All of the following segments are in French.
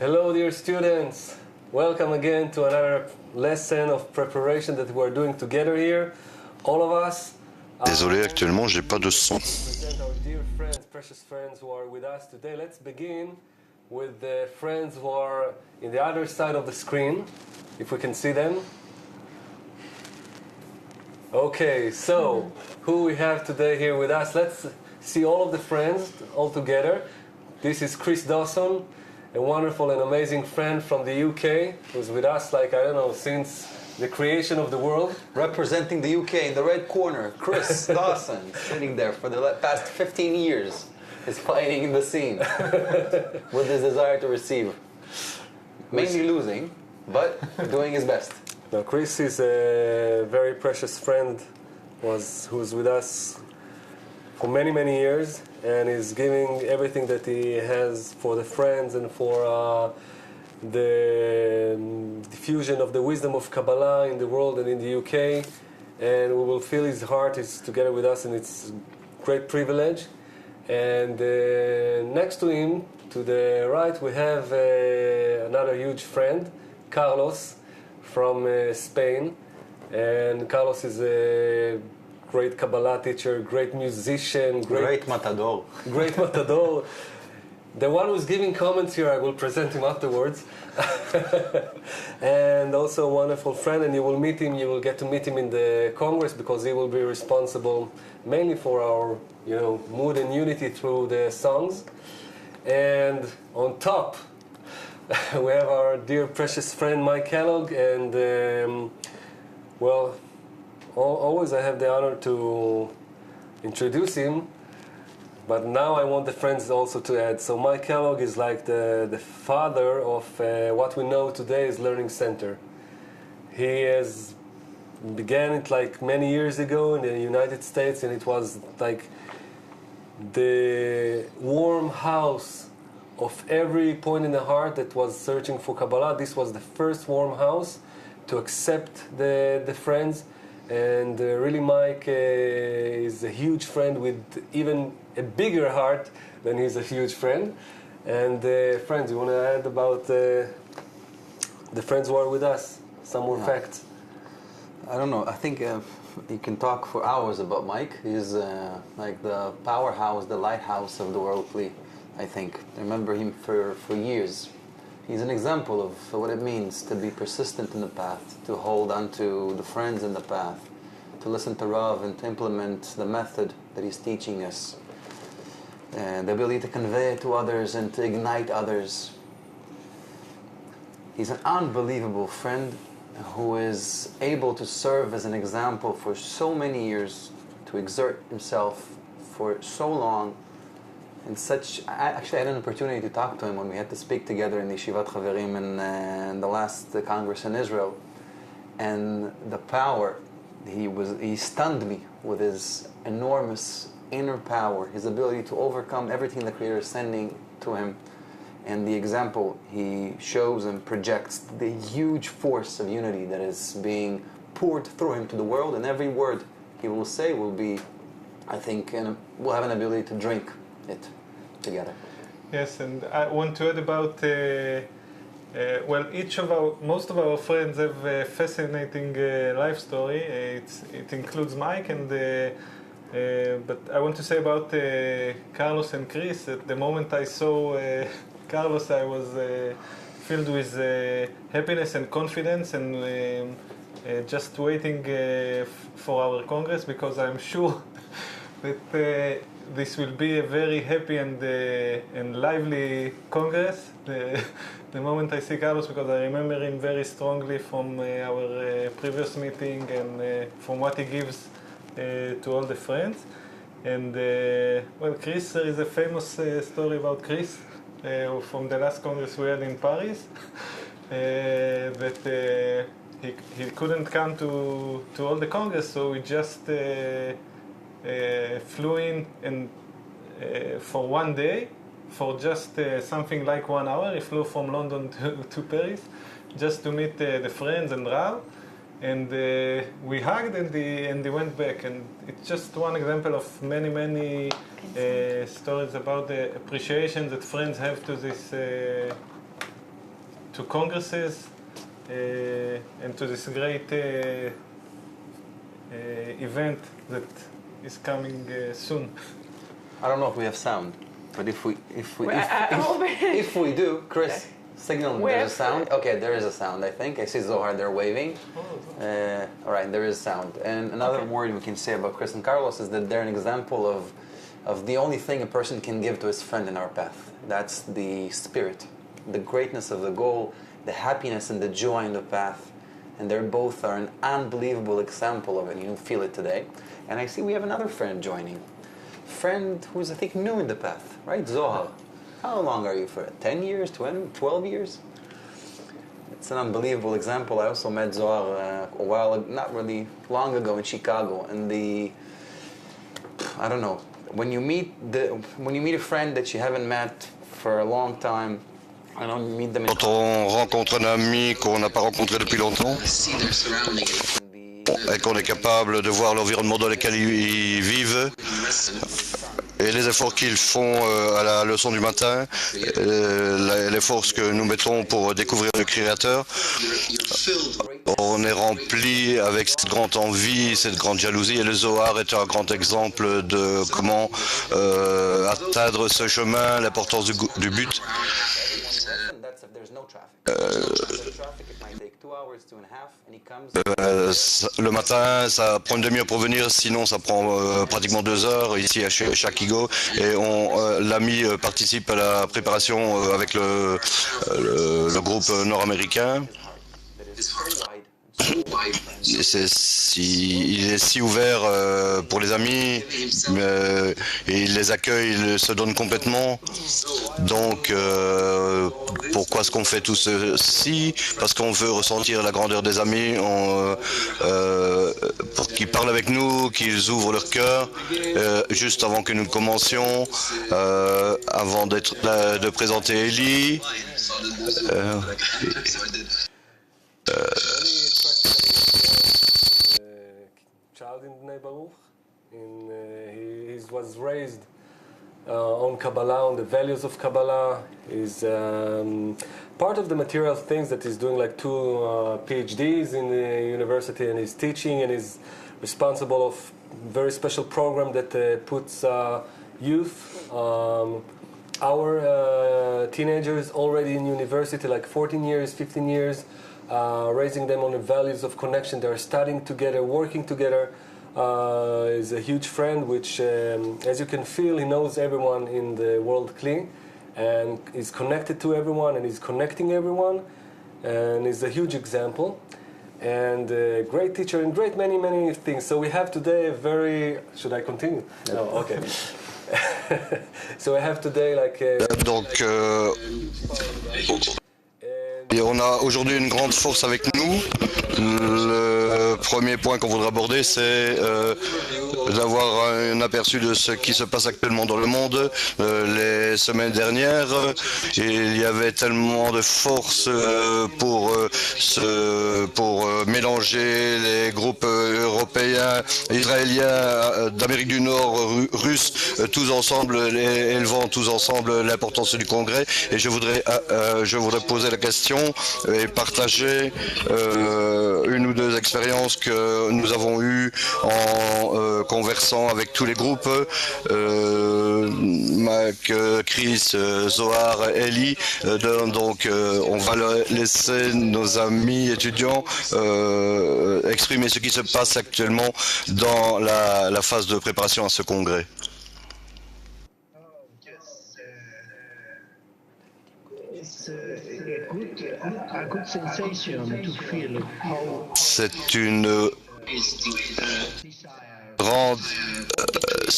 Hello, dear students. Welcome again to another lesson of preparation that we're doing together here. All of us. Désolé, actuellement, j'ai pas de son. Present our dear friends, precious friends who are with us today. Let's begin with the friends who are in the other side of the screen, if we can see them. Okay, so who we have today here with us? Let's see all of the friends all together. This is Chris Dawson, a wonderful and amazing friend from the UK, who's with us since the creation of the world. Representing the UK in the red corner, Chris Dawson, sitting there for the past 15 years, is fighting in the scene with his desire to receive. Mainly losing, but doing his best. Now, Chris is a very precious friend, who's with us for many, many years, and is giving everything that he has for the friends and for the diffusion of the wisdom of Kabbalah in the world and in the UK. And we will feel his heart is together with us, and it's a great privilege. And next to him, to the right, we have another huge friend, Carlos, from Spain. And Carlos is a great Kabbalah teacher, great musician, Great matador. Great matador. The one who's giving comments here, I will present him afterwards. And also a wonderful friend, and you will get to meet him in the Congress, because he will be responsible mainly for our, mood and unity through the songs. And on top, we have our dear precious friend Mike Kellogg, and always I have the honor to introduce him, but now I want the friends also to add. So Mike Kellogg is like the father of what we know today as Learning Center. He began it like many years ago in the United States, and it was like the warm house of every point in the heart that was searching for Kabbalah. This was the first warm house to accept the friends. And really, Mike is a huge friend with even a bigger heart than he's a huge friend. And friends, you want to add about the friends who are with us? Some more facts. I don't know. I think you can talk for hours about Mike. He's like the powerhouse, the lighthouse of the worldly, I think. I remember him for years. He's an example of what it means to be persistent in the path, to hold on to the friends in the path, to listen to Rav and to implement the method that he's teaching us, and the ability to convey it to others and to ignite others. He's an unbelievable friend who is able to serve as an example for so many years, to exert himself for so long. And I had an opportunity to talk to him when we had to speak together in the Yeshivat Chaverim in the last Congress in Israel. And the power, he stunned me with his enormous inner power, his ability to overcome everything the Creator is sending to him, and the example he shows and projects, the huge force of unity that is being poured through him to the world, and every word he will say will be, I think, we'll have an ability to drink it together. Yes, and I want to add about most of our friends have a fascinating life story. It includes Mike, and but I want to say about Carlos and Chris. At the moment I saw Carlos, I was filled with happiness and confidence, and just waiting for our Congress, because I'm sure that this will be a very happy and lively Congress. The moment I see Carlos, because I remember him very strongly from our previous meeting, and from what he gives to all the friends. And Chris, there is a famous story about Chris from the last Congress we had in Paris, that he couldn't come to all the Congress, so we just flew in and for one day, for just something like 1 hour. He flew from London to Paris just to meet the friends and Rav, and we hugged, and he went back. And it's just one example of many stories about the appreciation that friends have to this to congresses and to this great event that is coming soon. I don't know if we have sound, but if we do, Chris, Okay. signal We there's a have- sound. Okay, there is a sound. I think I see Zohar. They're waving. All right, there is sound. And another Okay. word we can say about Chris and Carlos is that they're an example of the only thing a person can give to his friend in our path. That's the spirit, the greatness of the goal, the happiness and the joy in the path. And they both are an unbelievable example of it. You feel it today. And I see we have another friend joining. Friend who's, I think, new in the path, right? Zohar. How long are you for it? 10 years? 20, 12 years? It's an unbelievable example. I also met Zohar a while, not really long ago in Chicago. And I don't know, when you meet a friend that you haven't met for a long time, I don't meet them in Quand on rencontre un ami qu'on n'a pas rencontré depuis longtemps et qu'on est capable de voir l'environnement dans lequel ils vivent et les efforts qu'ils font à la leçon du matin, les forces que nous mettons pour découvrir le Créateur, on est rempli avec cette grande envie, cette grande jalousie, et le Zohar est un grand exemple de comment atteindre ce chemin, l'importance du but. Le matin, ça prend une demi-heure pour venir, sinon ça prend pratiquement 2 heures ici à Chicago. Et l'ami participe à la préparation avec le groupe nord-américain. Il est si ouvert pour les amis, et il les accueille, il se donne complètement. Donc, pourquoi est-ce qu'on fait tout ceci? Parce qu'on veut ressentir la grandeur des amis, pour qu'ils parlent avec nous, qu'ils ouvrent leur cœur. Juste avant que nous commencions, avant de présenter Eli. Child in Bnei Baruch. He was raised on Kabbalah, on the values of Kabbalah. He's part of the material things that he's doing, like 2 PhDs in the university, and he's teaching, and he's responsible of very special program that puts youth, our teenagers already in university, like 14 years, 15 years, raising them on the values of connection. They're studying together, working together. Is a huge friend, which, as you can feel, he knows everyone in the world Kli, and is connected to everyone, and is connecting everyone, and is a huge example, and a great teacher, and great many things. So we have today a very... Should I continue? No, okay. So I have today like... Donc, et on a aujourd'hui une grande force avec nous. Le premier point qu'on voudrait aborder, c'est d'avoir un aperçu de ce qui se passe actuellement dans le monde. Les semaines dernières, il y avait tellement de force pour mélanger les groupes européens, israéliens, d'Amérique du Nord, russes, tous ensemble, élevant tous ensemble l'importance du Congrès. Et je voudrais poser la question et partager une ou 2 expériences que nous avons eues en conversant avec tous les groupes, Mac, Chris, Zohar, Eli. Donc on va laisser nos amis étudiants exprimer ce qui se passe actuellement dans la phase de préparation à ce congrès. C'est une grande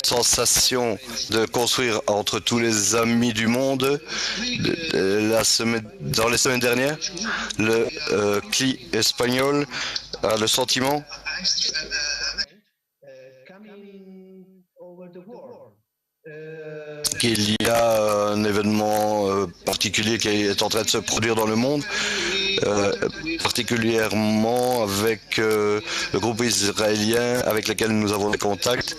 sensation de construire entre tous les amis du monde. Dans les semaines dernières, le Kli espagnol a le sentiment qu'il y a un événement particulier qui est en train de se produire dans le monde, particulièrement avec le groupe israélien avec lequel nous avons des contacts.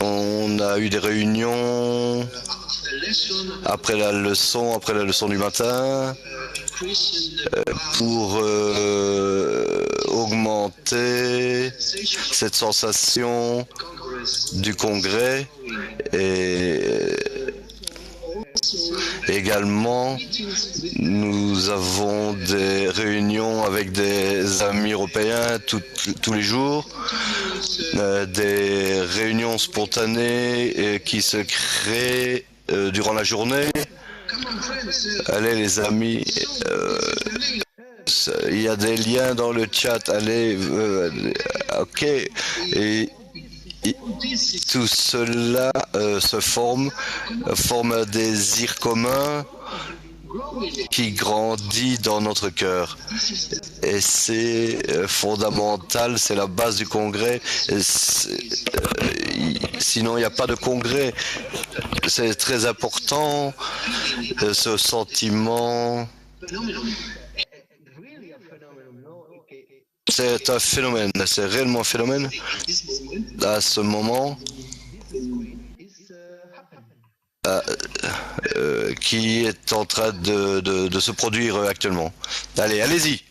On a eu des réunions après la leçon du matin, pour augmenter cette sensation du congrès et également nous avons des réunions avec des amis européens tous les jours, des réunions spontanées qui se créent durant la journée. Allez les amis, il y a des liens dans le chat, allez, ok. Et tout cela forme un désir commun qui grandit dans notre cœur. Et c'est fondamental, c'est la base du congrès. Sinon, il n'y a pas de congrès. C'est très important, ce sentiment. C'est un phénomène, c'est réellement un phénomène à ce moment qui est en train de se produire actuellement. Allez, allez-y.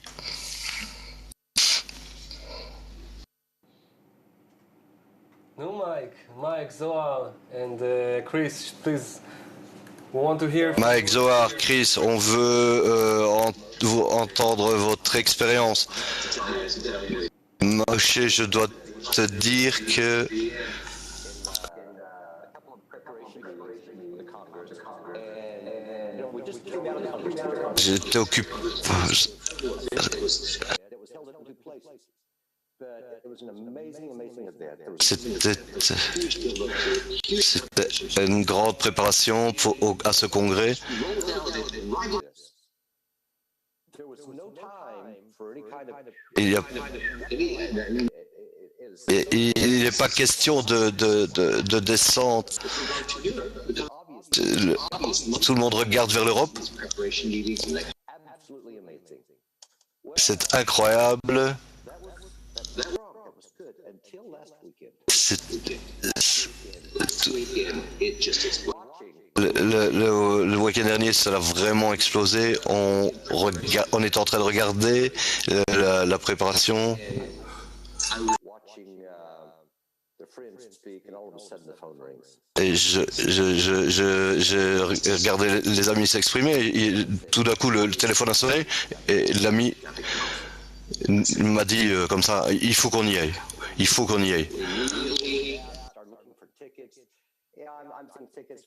No, Mike, Zohar, and Chris, please. We want to hear. Mike, Zohar, Chris, on veut entendre votre expérience. Moshe, je dois te dire que j'étais occupé. C'était une grande préparation à ce congrès. Il n'est pas question de descente. Tout le monde regarde vers l'Europe. C'est incroyable. Le week-end dernier, ça a vraiment explosé. On est en train de regarder la préparation. Et je regardais les amis s'exprimer. Et tout d'un coup, le téléphone a sonné et l'ami m'a dit comme ça, il faut qu'on y aille. Il faut qu'on y aille.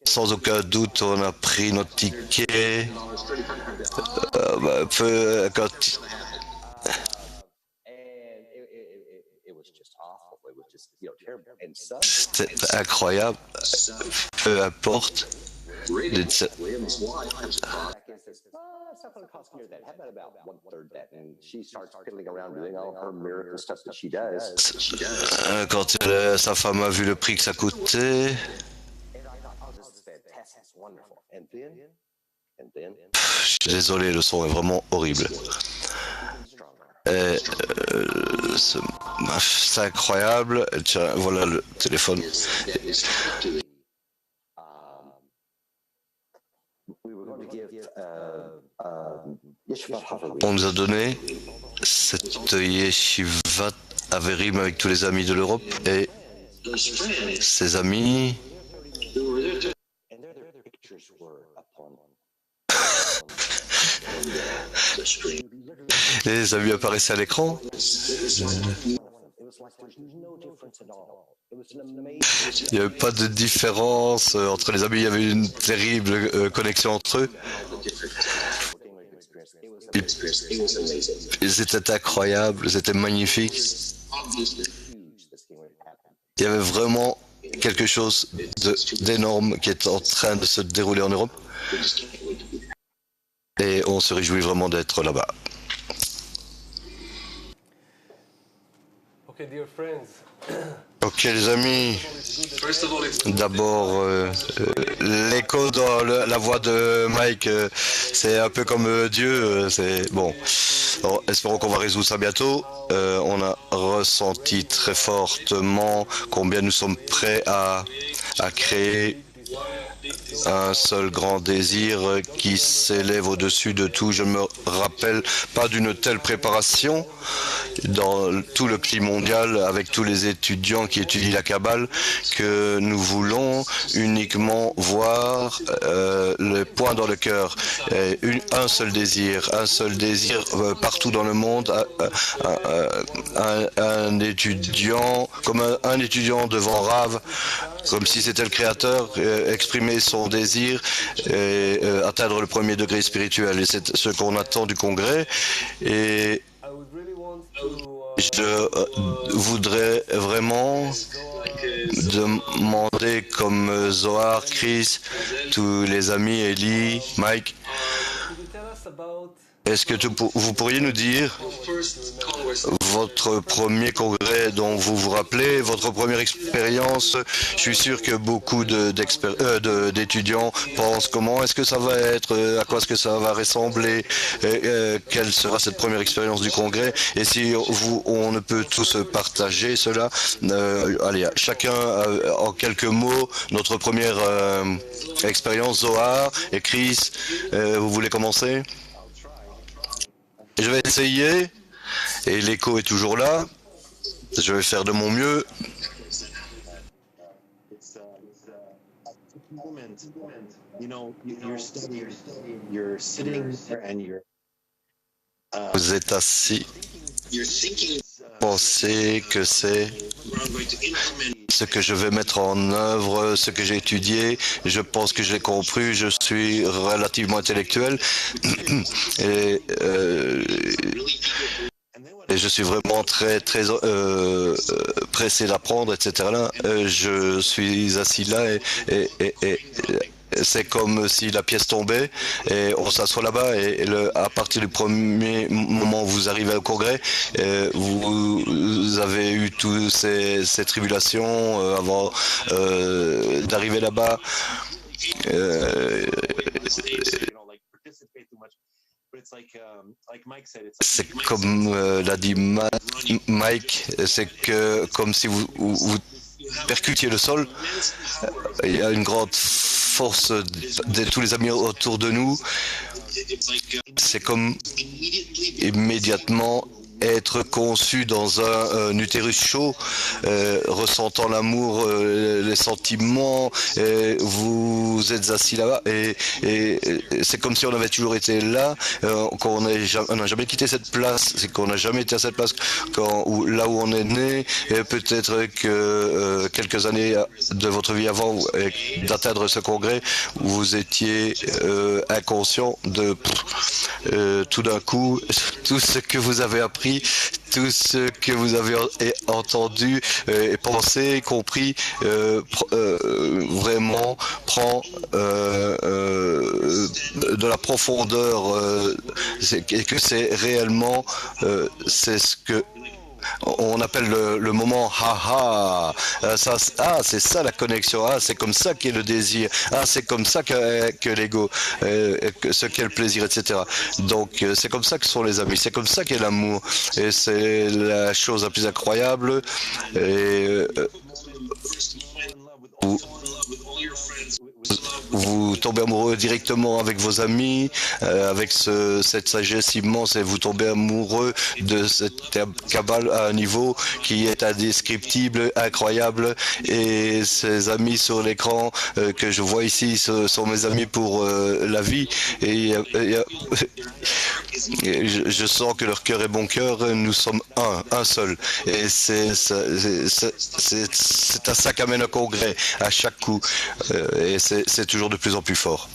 Sans aucun doute, on a pris notre ticket. C'était incroyable. Peu importe. Quand sa femme a vu le prix que ça coûtait, je suis désolé, le son est vraiment horrible. C'est incroyable. Tiens, voilà le téléphone. On nous a donné cette yeshiva à Verim avec tous les amis de l'Europe et ses amis. Les amis apparaissaient à l'écran. Il n'y avait pas de différence entre les amis, il y avait une terrible connexion entre eux. C'était incroyable, c'était magnifique. Il y avait vraiment quelque chose d'énorme qui est en train de se dérouler en Europe. Et on se réjouit vraiment d'être là-bas. Okay, dear friends. Ok les amis, d'abord l'écho dans la voix de Mike, c'est un peu comme Dieu, c'est bon. Alors, espérons qu'on va résoudre ça bientôt. On a ressenti très fortement combien nous sommes prêts à créer un seul grand désir qui s'élève au-dessus de tout. Je ne me rappelle pas d'une telle préparation dans tout le climat mondial avec tous les étudiants qui étudient la Kabbale que nous voulons uniquement voir le point dans le cœur. Un seul désir partout dans le monde. Un étudiant, comme un étudiant devant Rav, comme si c'était le créateur, exprimer son désir et atteindre le premier degré spirituel. Et c'est ce qu'on attend du congrès. Et je voudrais vraiment demander, comme Zohar, Chris, tous les amis, Eli, Mike, est-ce que vous pourriez nous dire votre premier congrès dont vous vous rappelez, votre première expérience? Je suis sûr que beaucoup d'étudiants pensent comment est-ce que ça va être, à quoi est-ce que ça va ressembler, quelle sera cette première expérience du congrès. Et si on ne peut tous partager cela, allez, chacun en quelques mots, notre première expérience. Zohar et Chris, vous voulez commencer? Je vais essayer, et l'écho est toujours là. Je vais faire de mon mieux. Vous êtes assis. Pensez que c'est ce que je vais mettre en œuvre, ce que j'ai étudié. Je pense que j'ai compris, je suis relativement intellectuel et je suis vraiment très pressé d'apprendre, etc. Là, je suis assis là et c'est comme si la pièce tombait et on s'assoit là-bas et à partir du premier moment où vous arrivez au congrès, vous avez eu toutes ces tribulations avant d'arriver là-bas. C'est comme l'a dit Mike, c'est que comme si vous percutiez le sol. Il y a une grande force de tous les amis autour de nous. C'est comme immédiatement être conçu dans un utérus chaud, ressentant l'amour, les sentiments, vous êtes assis là-bas et c'est comme si on avait toujours été là, qu'on n'a jamais quitté cette place, c'est qu'on n'a jamais été à cette place là où on est né, et peut-être que quelques années de votre vie avant d'atteindre ce congrès, vous étiez inconscient de tout d'un coup, tout ce que vous avez appris, tout ce que vous avez entendu et pensé, compris, vraiment prend de la profondeur, et que c'est réellement, c'est ce que on appelle le moment ha-ha. C'est ça la connexion. C'est comme ça qu'est le désir. C'est comme ça que l'ego, ce qu'est le plaisir, etc. Donc c'est comme ça que sont les amis. C'est comme ça qu'est l'amour. Et c'est la chose la plus incroyable. Et vous tombez amoureux directement avec vos amis, avec cette sagesse immense, et vous tombez amoureux de cette Kabbale à un niveau qui est indescriptible, incroyable. Et ces amis sur l'écran que je vois ici sont mes amis pour la vie. Et je sens que leur cœur est bon cœur. Nous sommes un seul. Et c'est à ça qu'amène un congrès, à chaque coup. Et c'est toujours de plus en plus fort.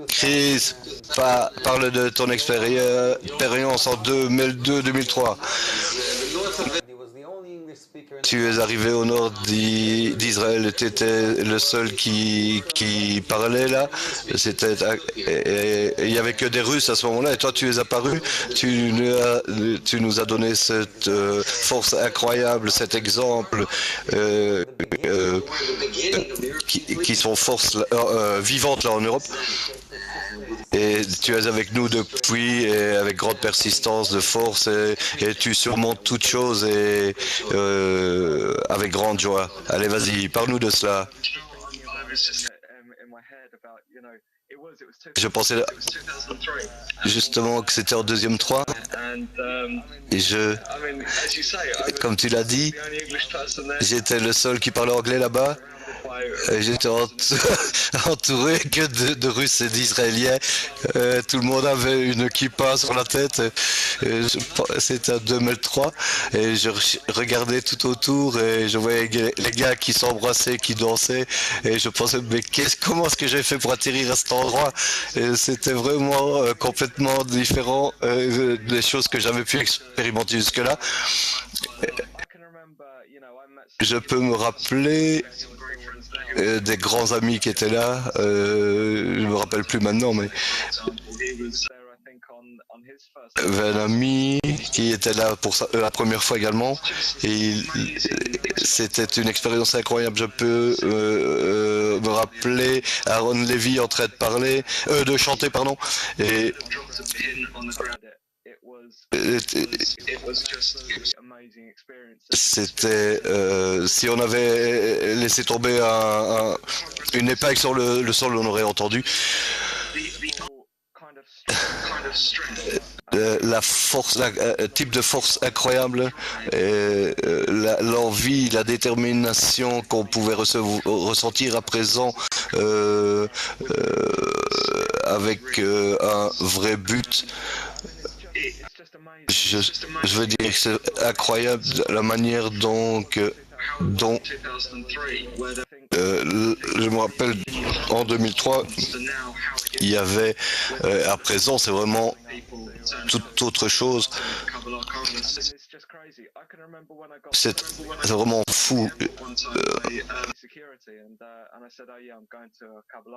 Chris, parle de ton expérience en 2002-2003. Tu es arrivé au nord d'Israël, tu étais le seul qui parlait là. Il n'y avait que des Russes à ce moment-là, et toi tu es apparu, tu nous as donné cette force incroyable, cet exemple qui sont forces vivantes là en Europe. Et tu es avec nous depuis, et avec grande persistance, de force, et tu surmontes toutes choses et avec grande joie. Allez, vas-y, parle-nous de cela. Je pensais justement que c'était en deuxième 3. Et comme tu l'as dit, j'étais le seul qui parlait anglais là-bas. J'étais entouré que de Russes et d'Israéliens. Tout le monde avait une kippa sur la tête. C'était en 2003. Et je regardais tout autour et je voyais les gars qui s'embrassaient, qui dansaient. Et je pensais, mais comment est-ce que j'ai fait pour atterrir à cet endroit? C'était vraiment complètement différent des choses que j'avais pu expérimenter jusque-là. Je peux me rappeler des grands amis qui étaient là. Je me rappelle plus maintenant, mais un ami qui était là pour la première fois également. Et c'était une expérience incroyable. Je peux me rappeler Aaron Levy en train de chanter, pardon. Et c'était si on avait laissé tomber une épingle sur le sol, on aurait entendu la force, type de force incroyable, l'envie, la détermination qu'on pouvait ressentir à présent avec un vrai but. Je veux dire que c'est incroyable la manière dont je me rappelle en 2003, il y avait, à présent c'est vraiment toute autre chose. C'est vraiment fou.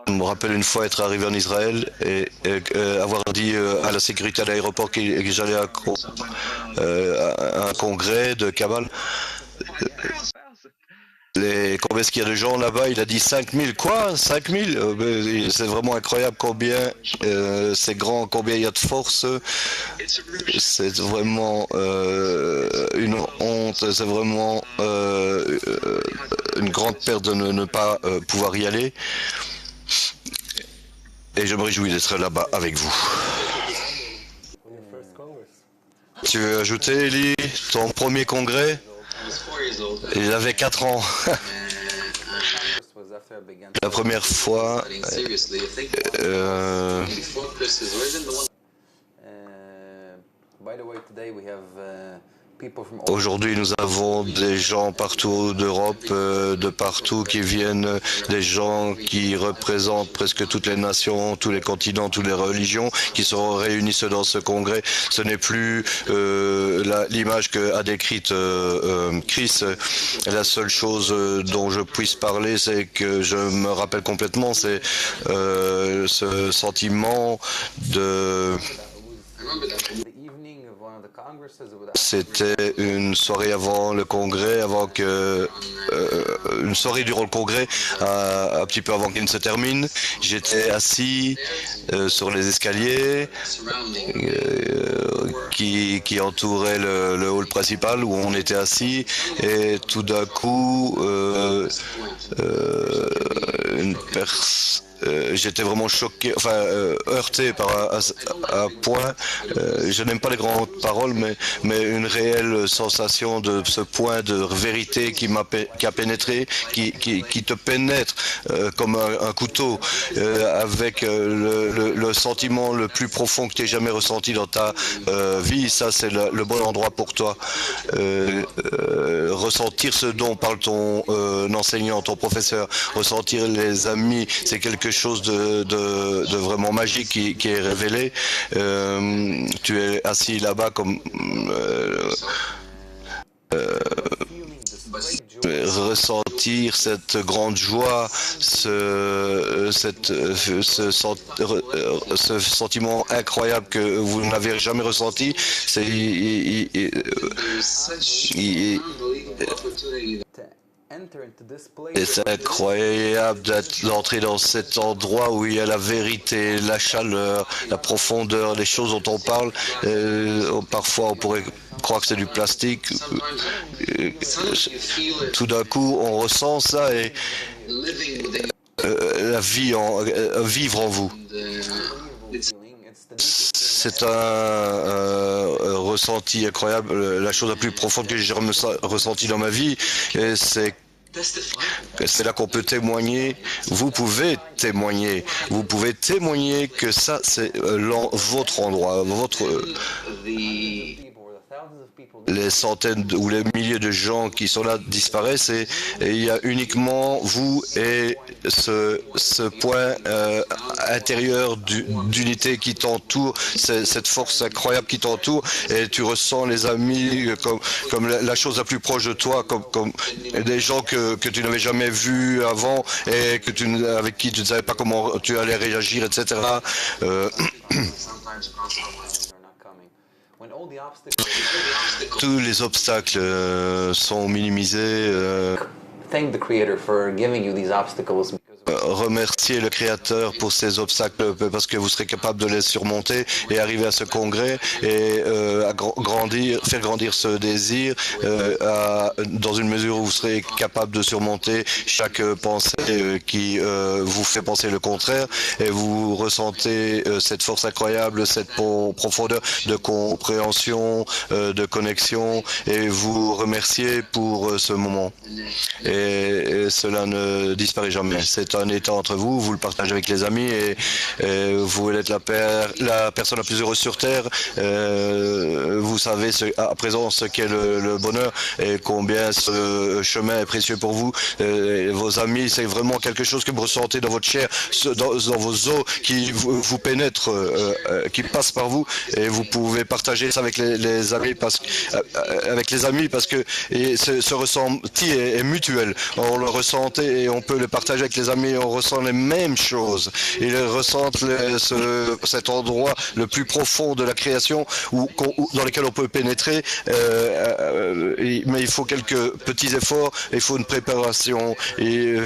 Je me rappelle une fois être arrivé en Israël et avoir dit à la sécurité à l'aéroport que j'allais à un congrès de Kabbale. Combien est-ce qu'il y a de gens là-bas? Il a dit 5000. Quoi? 5000? C'est vraiment incroyable combien c'est grand, combien il y a de force. C'est vraiment une honte, c'est vraiment une grande perte de ne pas pouvoir y aller. Et je me réjouis d'être là-bas avec vous. Tu veux ajouter, Eli, ton premier congrès? Il avait 4 ans. La première fois, aujourd'hui, nous avons des gens partout d'Europe, de partout qui viennent, des gens qui représentent presque toutes les nations, tous les continents, toutes les religions, qui seront réunis dans ce congrès. Ce n'est plus l'image qu'a décrite Chris. La seule chose dont je puisse parler, c'est que je me rappelle complètement, c'est ce sentiment de... C'était une soirée avant le congrès, une soirée durant le congrès, un petit peu avant qu'il ne se termine. J'étais assis sur les escaliers qui entouraient le hall principal où on était assis, et tout d'un coup, une personne... j'étais vraiment choqué, heurté par un point. Je n'aime pas les grandes paroles, mais une réelle sensation de ce point de vérité qui a pénétré, qui te pénètre comme un couteau, avec le sentiment le plus profond que tu aies jamais ressenti dans ta vie. Ça, c'est le bon endroit pour toi. Ressentir ce dont parle ton enseignant, ton professeur, ressentir les amis, c'est quelque chose de vraiment magique qui est révélé. Tu es assis là-bas comme ressentir cette grande joie, ce sentiment incroyable que vous n'avez jamais ressenti. enter into this place. Et c'est incroyable d'entrer dans cet endroit où il y a la vérité, la chaleur, la profondeur, les choses dont on parle. Parfois, on pourrait croire que c'est du plastique. Tout d'un coup, on ressent ça et la vie, vivre en vous. C'est un ressenti incroyable. La chose la plus profonde que j'ai ressentie dans ma vie, c'est là qu'on peut témoigner. Vous pouvez témoigner. Vous pouvez témoigner que ça, c'est votre endroit, les centaines ou les milliers de gens qui sont là disparaissent et il y a uniquement vous et ce point intérieur d'unité qui t'entoure, cette force incroyable qui t'entoure et tu ressens les amis comme la chose la plus proche de toi, comme des gens que tu n'avais jamais vus avant et avec qui tu ne savais pas comment tu allais réagir, etc. Tous les obstacles sont minimisés. Thank the Creator for giving you these obstacles. Remercier le Créateur pour ces obstacles parce que vous serez capable de les surmonter et arriver à ce congrès et à faire grandir ce désir dans une mesure où vous serez capable de surmonter chaque pensée qui vous fait penser le contraire et vous ressentez cette force incroyable, cette profondeur de compréhension, de connexion et vous remerciez pour ce moment. Et cela ne disparaît jamais. C'est un état entre vous, vous le partagez avec les amis et vous êtes la personne la plus heureuse sur Terre. Vous savez à présent ce qu'est le bonheur et combien ce chemin est précieux pour vous. Vos amis, c'est vraiment quelque chose que vous ressentez dans votre chair, dans vos os, qui vous pénètre, qui passe par vous et vous pouvez partager ça avec les amis parce que ce ressenti est mutuel. On le ressentait et on peut le partager avec les amis. On ressent les mêmes choses. Ils ressentent cet endroit le plus profond de la création dans lequel on peut pénétrer. Mais il faut quelques petits efforts, il faut une préparation et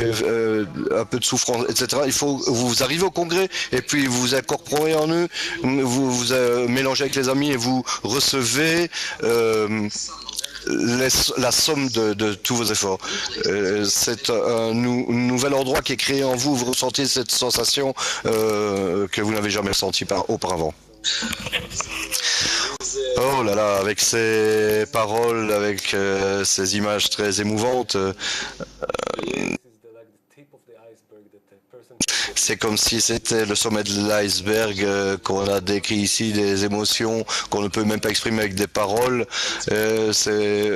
un peu de souffrance, etc. Vous arrivez au congrès et puis vous incorporez en eux, vous mélangez avec les amis et vous recevez la somme de tous vos efforts. C'est un nouvel endroit qui est créé en vous. Vous ressentez cette sensation que vous n'avez jamais ressentie auparavant. Oh là là, avec ces paroles, avec ces images très émouvantes, c'est comme si c'était le sommet de l'iceberg qu'on a décrit ici, des émotions qu'on ne peut même pas exprimer avec des paroles. C'est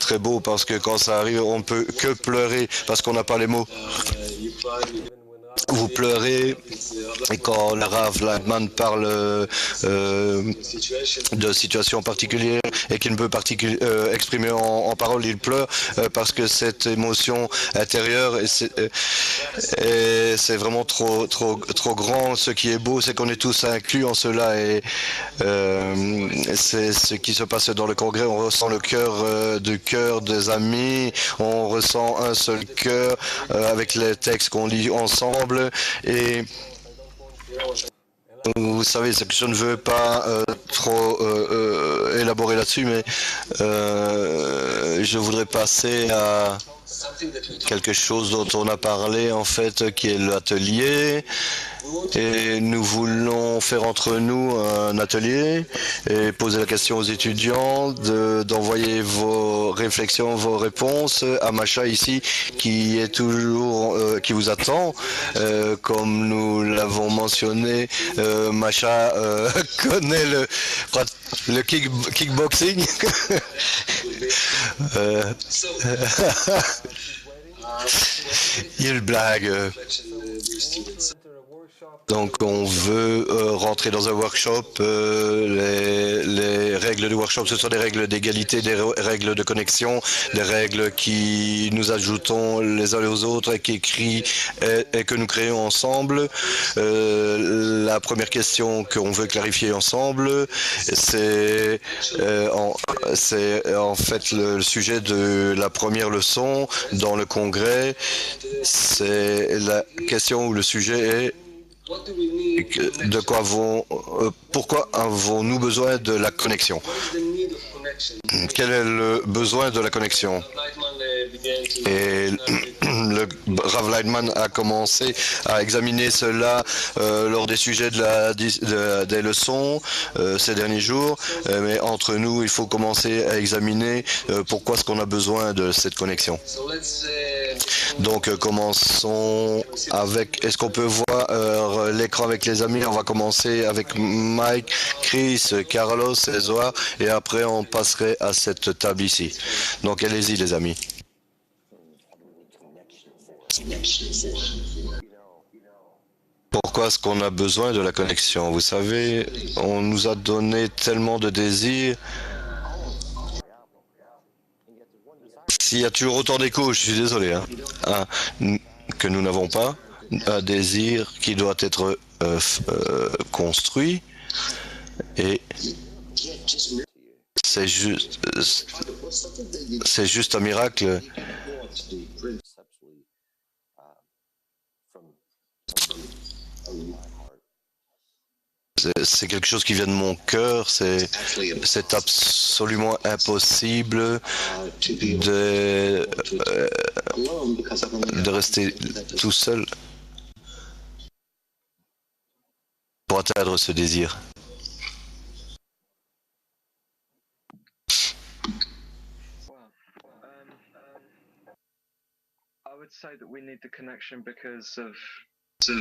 très beau parce que quand ça arrive, on ne peut que pleurer parce qu'on n'a pas les mots. Vous pleurez et quand le Rav Lightman parle de situations particulières et qu'il ne peut exprimer en parole, il pleure parce que cette émotion intérieure et c'est vraiment trop grand. Ce qui est beau, c'est qu'on est tous inclus en cela et c'est ce qui se passe dans le congrès. On ressent le cœur du cœur des amis, on ressent un seul cœur avec les textes qu'on lit ensemble. Et vous savez, je ne veux pas trop élaborer là-dessus, mais je voudrais passer à quelque chose dont on a parlé en fait, qui est l'atelier. Et nous voulons faire entre nous un atelier et poser la question aux étudiants d'envoyer vos réflexions, vos réponses à Masha ici, qui est toujours, qui vous attend. Comme nous l'avons mentionné, Masha connaît le kickboxing. Il blague. Donc on veut rentrer dans un workshop. Les règles du workshop, ce sont des règles d'égalité, des règles de connexion, des règles qui nous ajoutons les uns aux autres et qui crient et que nous créons ensemble. La première question qu'on veut clarifier ensemble, c'est en fait le sujet de la première leçon dans le congrès. C'est la question où le sujet est pourquoi avons-nous besoin de la connexion? Quel est le besoin de la connexion? Et le Rav Leitman a commencé à examiner cela lors des sujets des leçons ces derniers jours. Mais entre nous, il faut commencer à examiner pourquoi est-ce qu'on a besoin de cette connexion. Donc commençons avec, est-ce qu'on peut voir l'écran avec les amis? On va commencer avec Mike, Chris, Carlos et Zohar, et après on passerait à cette table ici. Donc allez-y les amis. Pourquoi est-ce qu'on a besoin de la connexion? Vous savez, on nous a donné tellement de désirs. S'il y a toujours autant d'écho, je suis désolé, que nous n'avons pas un désir qui doit être construit, et c'est juste un miracle. C'est quelque chose qui vient de mon cœur, c'est absolument impossible de rester tout seul pour atteindre ce désir.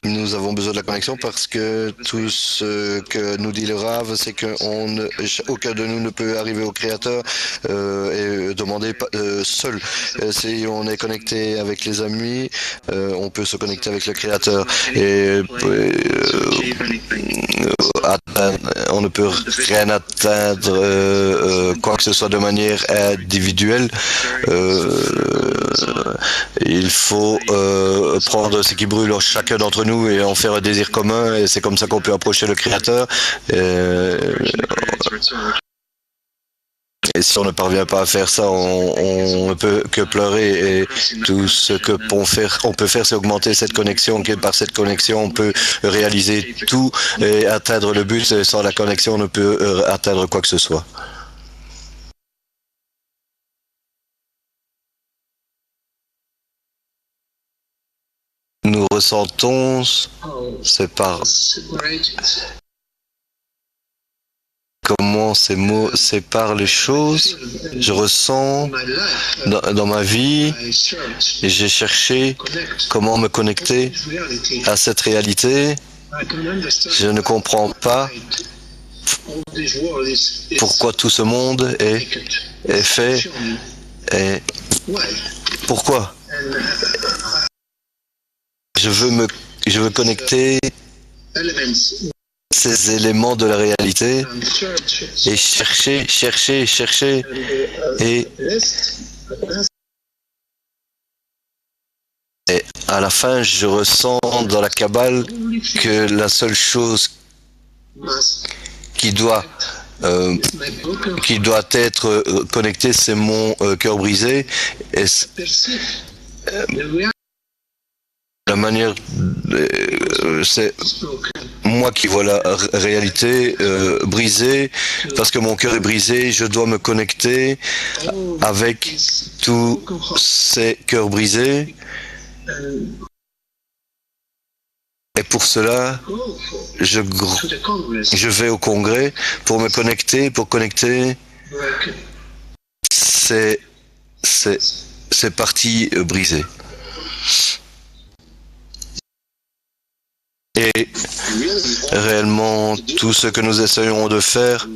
Nous avons besoin de la connexion parce que tout ce que nous dit le Rav, c'est qu'aucun de nous ne peut arriver au Créateur et demander seul. Si on est connecté avec les amis, on peut se connecter avec le Créateur. Et on ne peut rien atteindre quoi que ce soit de manière individuelle. Il faut prendre ce qui brûle chacun d'entre nous et en faire un désir commun, et c'est comme ça qu'on peut approcher le Créateur. Et si on ne parvient pas à faire ça, on ne peut que pleurer, et tout ce que on peut faire, c'est augmenter cette connexion, et par cette connexion, on peut réaliser tout et atteindre le but. Sans la connexion, on ne peut atteindre quoi que ce soit. Nous ressentons, c'est par comment ces mots séparent les choses. Je ressens dans ma vie, et j'ai cherché comment me connecter à cette réalité. Je ne comprends pas pourquoi tout ce monde est fait, et pourquoi. Je veux connecter ces éléments de la réalité et chercher et à la fin je ressens dans la Kabbale que la seule chose qui doit être connectée, c'est mon cœur brisé, et la manière, c'est moi qui vois la réalité brisée, parce que mon cœur est brisé, je dois me connecter avec tous ces cœurs brisés. Et pour cela, je vais au congrès pour me connecter, ces parties brisées. Et réellement, tout ce que nous essayons de faire,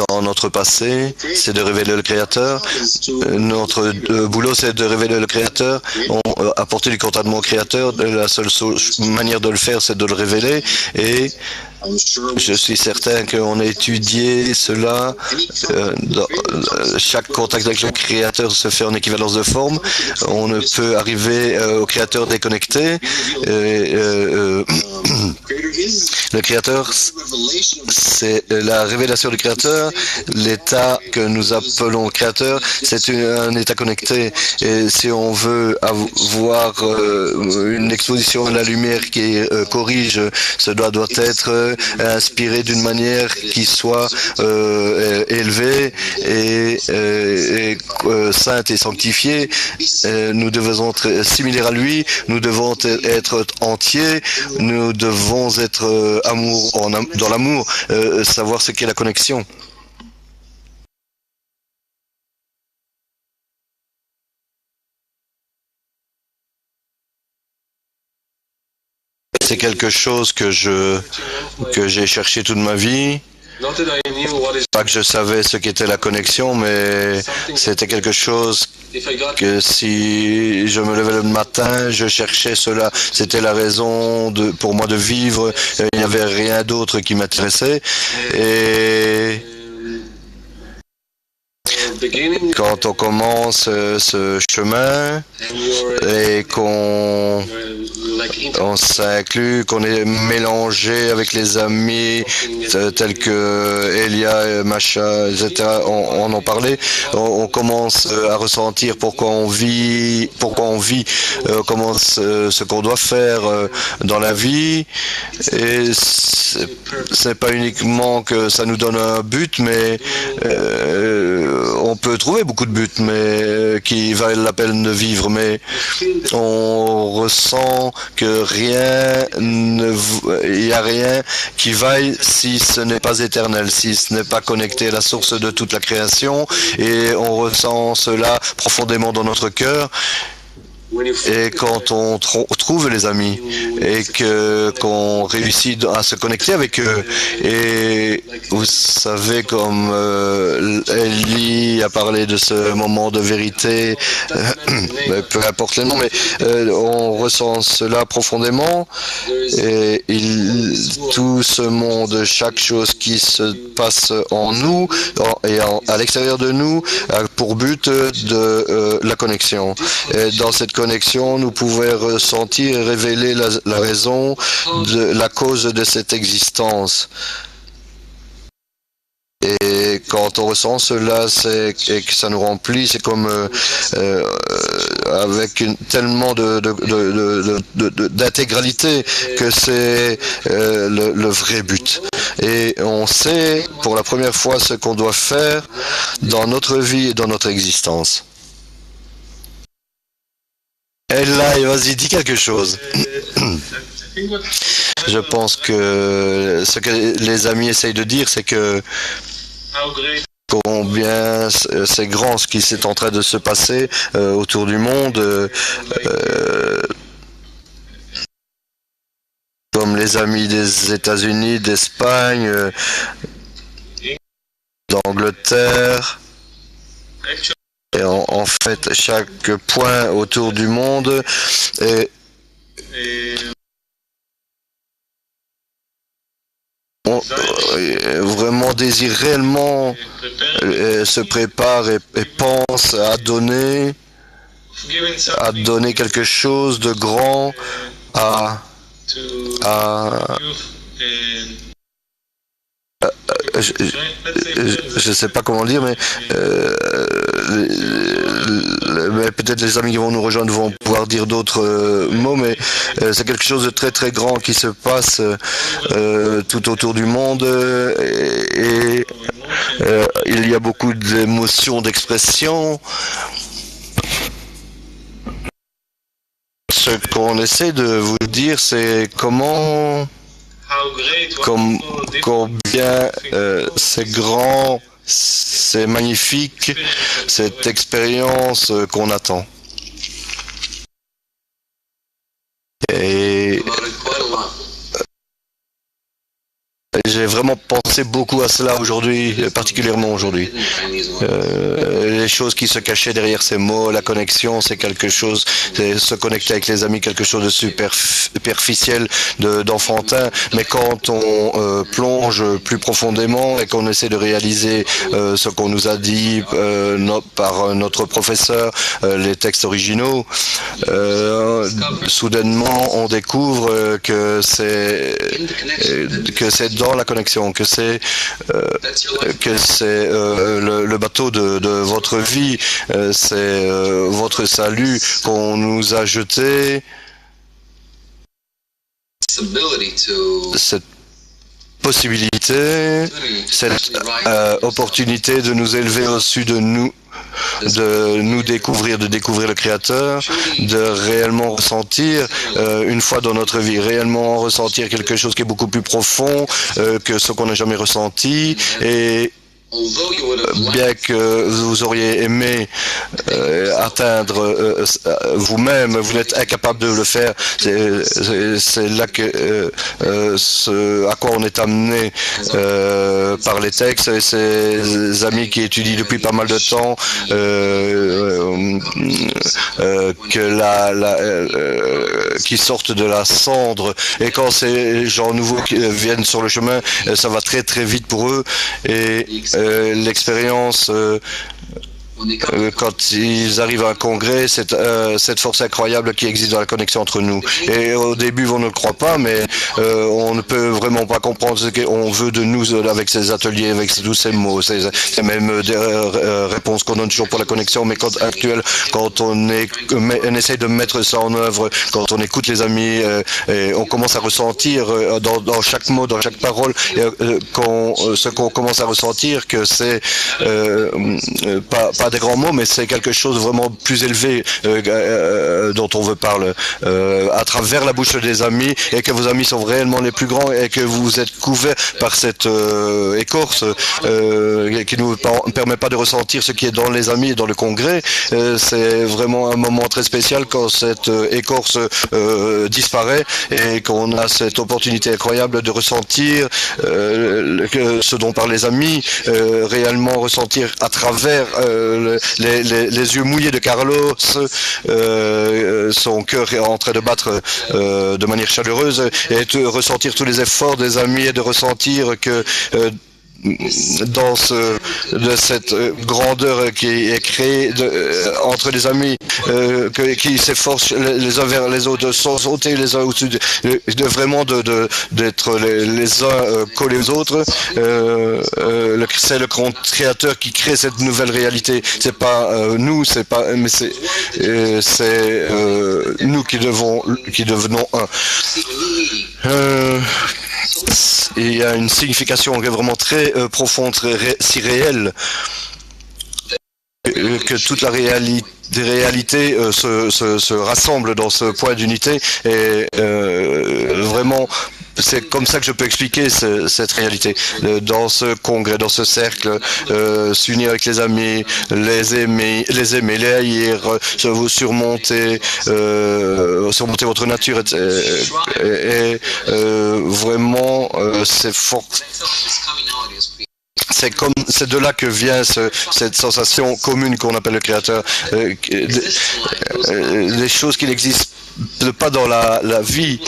dans notre passé, c'est de révéler le Créateur. Notre boulot, c'est de révéler le Créateur, apporter du contentement au Créateur. La seule manière de le faire, c'est de le révéler. Et je suis certain qu'on a étudié cela. Chaque contact avec le Créateur se fait en équivalence de forme. On ne peut arriver au Créateur déconnecté. Le Créateur, c'est la révélation du Créateur. L'état que nous appelons Créateur, c'est un état connecté. Et si on veut avoir une exposition à la lumière qui corrige, cela doit être inspiré d'une manière qui soit élevée et sainte et sanctifiée. Nous devons être similaires à lui, nous devons être entiers, nous devons être dans l'amour, savoir ce qu'est la connexion. C'est quelque chose que j'ai cherché toute ma vie. Pas que je savais ce qu'était la connexion, mais c'était quelque chose que si je me levais le matin, je cherchais cela. C'était la raison pour moi de vivre. Il n'y avait rien d'autre qui m'intéressait. Et quand on commence ce chemin et qu'on s'inclut, qu'on est mélangé avec les amis tels que Elia, Macha, etc., on en parlait, on commence à ressentir pourquoi on vit, comment ce qu'on doit faire dans la vie. Et c'est pas uniquement que ça nous donne un but, mais on peut trouver beaucoup de buts mais qui valent la peine de vivre, mais on ressent que il n'y a rien qui vaille si ce n'est pas éternel, si ce n'est pas connecté à la source de toute la création, et on ressent cela profondément dans notre cœur. Et quand on trouve les amis et qu'on réussit à se connecter avec eux, et vous savez, comme Ellie a parlé de ce moment de vérité, peu importe les noms, mais on ressent cela profondément, et tout ce monde, chaque chose qui se passe en nous et à l'extérieur de nous a pour but de la connexion. Et dans cette connexion, nous pouvons ressentir et révéler la raison, la cause de cette existence. Et quand on ressent cela et que ça nous remplit, c'est comme avec tellement d'intégralité que c'est le vrai but. Et on sait pour la première fois ce qu'on doit faire dans notre vie et dans notre existence. Ella, vas-y, dis quelque chose. Je pense que ce que les amis essayent de dire, c'est que combien c'est grand ce qui s'est en train de se passer autour du monde. Comme les amis des États-Unis, d'Espagne, d'Angleterre. Et en fait, chaque point autour du monde est vraiment désire réellement se prépare et pense à donner quelque chose de grand à je ne sais pas comment le dire, mais peut-être les amis qui vont nous rejoindre vont pouvoir dire d'autres mots, mais c'est quelque chose de très très grand qui se passe tout autour du monde, et il y a beaucoup d'émotions, d'expressions. Ce qu'on essaie de vous dire, c'est combien c'est grand, c'est magnifique, cette expérience qu'on attend. Et j'ai vraiment pensé beaucoup à cela aujourd'hui, particulièrement aujourd'hui. Les choses qui se cachaient derrière ces mots, la connexion, c'est quelque chose, c'est se connecter avec les amis, quelque chose de superficiel, d'enfantin, mais quand on plonge plus profondément et qu'on essaie de réaliser ce qu'on nous a dit par notre professeur, les textes originaux, soudainement on découvre que c'est dans la connexion, que c'est le bateau de votre vie, c'est votre salut qu'on nous a jeté. Cette possibilité, cette opportunité de nous élever au-dessus de nous découvrir, de découvrir le Créateur, de réellement ressentir, une fois dans notre vie, réellement ressentir quelque chose qui est beaucoup plus profond que ce qu'on n'a jamais ressenti. Et bien que vous auriez aimé atteindre vous-même, vous n'êtes incapable de le faire. C'est là que ce à quoi on est amené par les textes. Et ces amis qui étudient depuis pas mal de temps qui sortent de la cendre, et quand ces gens nouveaux qui viennent sur le chemin, ça va très très vite pour eux. Et l'expérience quand ils arrivent à un congrès, cette force incroyable qui existe dans la connexion entre nous. Et au début, on ne le croit pas, mais on ne peut vraiment pas comprendre ce qu'on veut de nous avec ces ateliers, avec tous ces mots, ces mêmes réponses qu'on donne toujours pour la connexion, mais quand on essaye de mettre ça en œuvre, quand on écoute les amis, et on commence à ressentir dans chaque mot, dans chaque parole, ce qu'on commence à ressentir, que c'est pas des grands mots, mais c'est quelque chose de vraiment plus élevé dont on veut parler à travers la bouche des amis, et que vos amis sont réellement les plus grands, et que vous êtes couverts par cette écorce qui ne nous permet pas de ressentir ce qui est dans les amis et dans le congrès. C'est vraiment un moment très spécial quand cette écorce disparaît et qu'on a cette opportunité incroyable de ressentir ce dont parlent les amis, réellement ressentir à travers les yeux mouillés de Carlos, son cœur est en train de battre de manière chaleureuse, et de ressentir tous les efforts des amis, et de ressentir que dans cette grandeur qui est créée entre les amis, qui s'efforcent les uns vers les autres, sans ôter les uns au-dessus, vraiment d'être les uns collés aux autres. C'est le Créateur qui crée cette nouvelle réalité. C'est pas nous, mais c'est nous qui devenons un. Il y a une signification qui est vraiment très profonde, si réelle, que toute la réalité se rassemble dans ce point d'unité, et vraiment c'est comme ça que je peux expliquer cette réalité. Dans ce congrès, dans ce cercle, s'unir avec les amis, les aimer, les haïr, surmonter votre nature, et vraiment c'est fort. C'est de là que vient cette sensation commune qu'on appelle le Créateur. Les choses qui n'existent pas dans la vie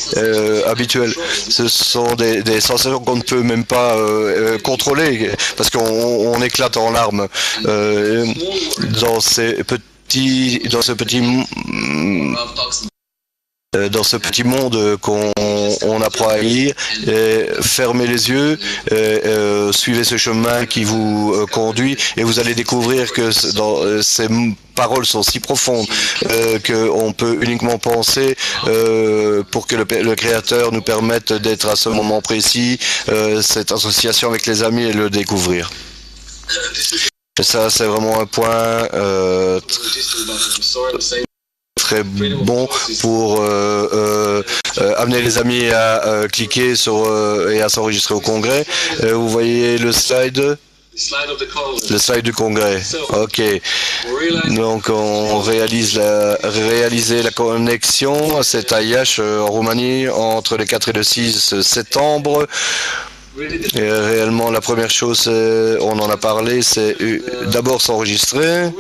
habituelle, ce sont des sensations qu'on ne peut même pas contrôler, parce qu'on éclate en larmes dans ce petit monde qu'on apprend à lire. Fermez les yeux, suivez ce chemin qui vous conduit, et vous allez découvrir que ces paroles sont si profondes qu'on peut uniquement penser pour que le Créateur nous permette d'être à ce moment précis, cette association avec les amis, et le découvrir. Et ça, c'est vraiment un point très bon pour amener les amis à cliquer sur et à s'enregistrer au congrès. Vous voyez le slide du congrès. Ok. Donc on réaliser la connexion. C'est à Iași, en Roumanie, entre le 4 et le 6 septembre. Et réellement, la première chose, on en a parlé, c'est d'abord s'enregistrer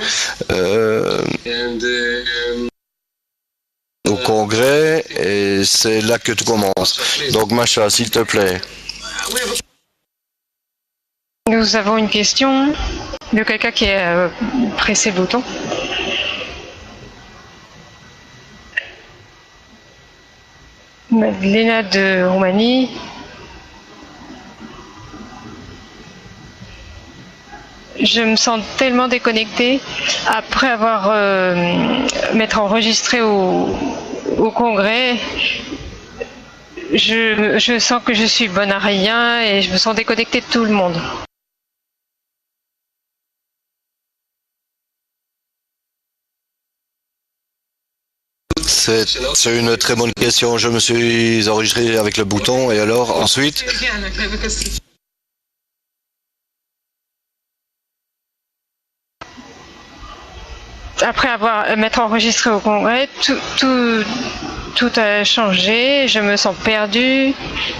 au congrès, et c'est là que tout commence. Donc, Macha, s'il te plaît. Nous avons une question de quelqu'un qui a pressé le bouton. Madeleina de Roumanie. Je me sens tellement déconnectée après avoir m'être enregistrée au congrès. Je sens que je suis bonne à rien et je me sens déconnectée de tout le monde. C'est une très bonne question. Je me suis enregistré avec le bouton et alors ensuite. Après m'être enregistrée au congrès, tout a changé. Je me sens perdue,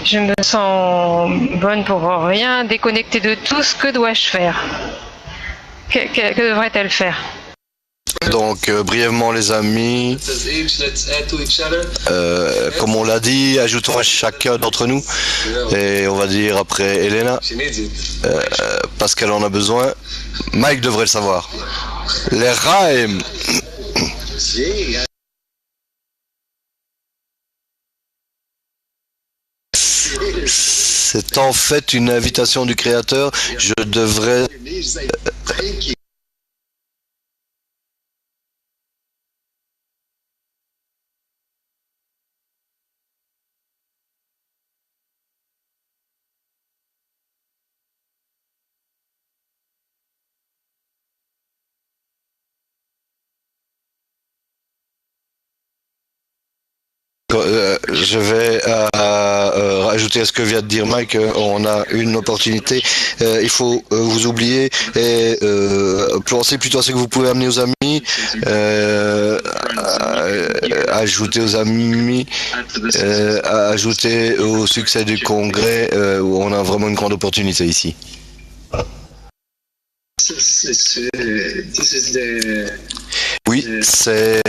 je me sens bonne pour rien, déconnectée de tout. Ce que dois-je faire? Que devrait-elle faire? Donc, brièvement, les amis, comme on l'a dit, ajoutons à chacun d'entre nous, et on va dire après Elena, parce qu'elle en a besoin. Mike devrait le savoir. Les Raim. C'est en fait une invitation du Créateur. Je devrais... Je vais rajouter à ce que vient de dire Mike. On a une opportunité. Il faut vous oublier et penser plutôt à ce que vous pouvez amener aux amis, ajouter aux amis, ajouter au succès du congrès où on a vraiment une grande opportunité ici. Oui, c'est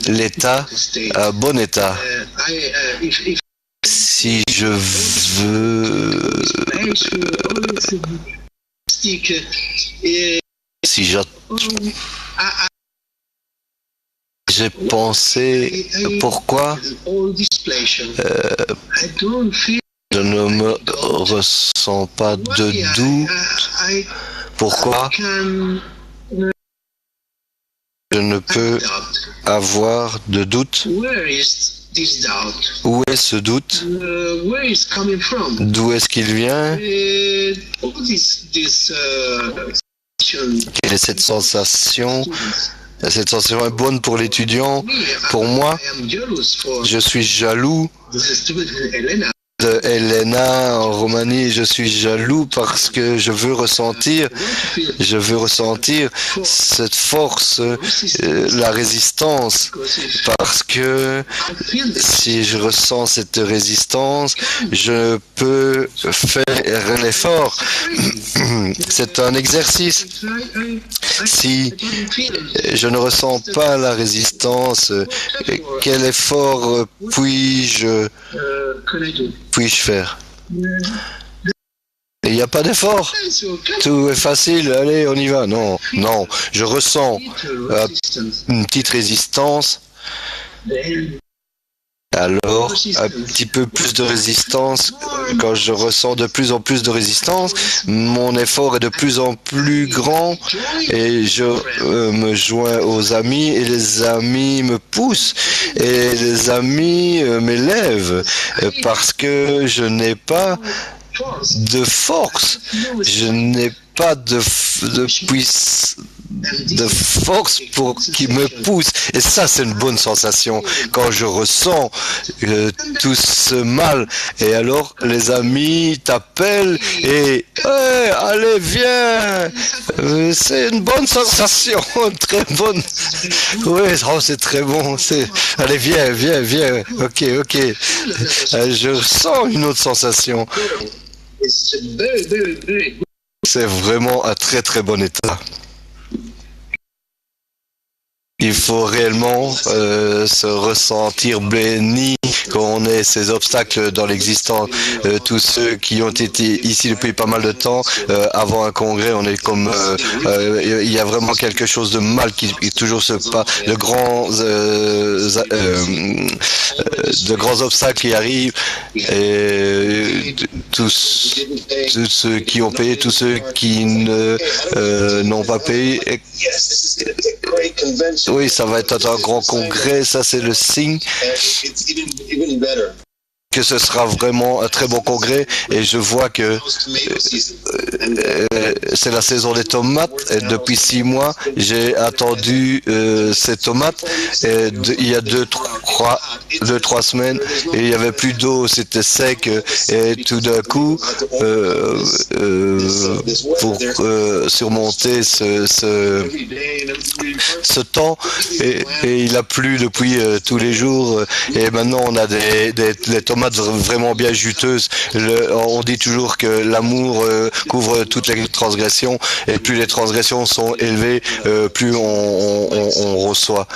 l'état, un bon état. Si je veux... Si j'ai pensé pourquoi je ne me ressens pas de doute. Pourquoi je ne peux avoir de doute? Où est ce doute? D'où est-ce qu'il vient? Quelle est cette sensation? Cette sensation est bonne pour l'étudiant. Pour moi, je suis jaloux de Elena en Roumanie. Je suis jaloux parce que je veux ressentir cette force, la résistance, parce que si je ressens cette résistance, je peux faire l'effort. C'est un exercice. Si je ne ressens pas la résistance, quel effort puis-je faire? Il n'y a pas d'effort. Tout est facile. Allez, on y va. Non, non. Je ressens une petite résistance. Alors, un petit peu plus de résistance. Quand je ressens de plus en plus de résistance, mon effort est de plus en plus grand et je me joins aux amis et les amis me poussent et les amis m'élèvent parce que je n'ai pas de force, je n'ai pas de de force pour qui me pousse. Et ça, c'est une bonne sensation quand je ressens tout ce mal. Et alors, les amis t'appellent et hey, allez, viens. C'est une bonne sensation, très bonne. Oui, oh, c'est très bon. Allez, viens, viens, viens. Ok, ok. Je sens une autre sensation. C'est vraiment un très très bon état. Il faut réellement se ressentir béni quand on ait ces obstacles dans l'existence. Tous ceux qui ont été ici depuis pas mal de temps, avant un congrès, on est comme il y a vraiment quelque chose de mal qui toujours se passe, de grands obstacles qui arrivent et tous ceux qui ont payé, tous ceux qui n'ont pas payé. Oui, ça va être un grand congrès, ça c'est le signe que ce sera vraiment un très bon congrès et je vois que c'est la saison des tomates et depuis 6 mois j'ai attendu ces tomates et il y a deux, trois semaines et il n'y avait plus d'eau, c'était sec et tout d'un coup pour surmonter ce temps et il a plu depuis tous les jours et maintenant on a des tomates vraiment bien juteuses. On dit toujours que l'amour couvre toutes les transgressions et plus les transgressions sont élevées, plus on reçoit.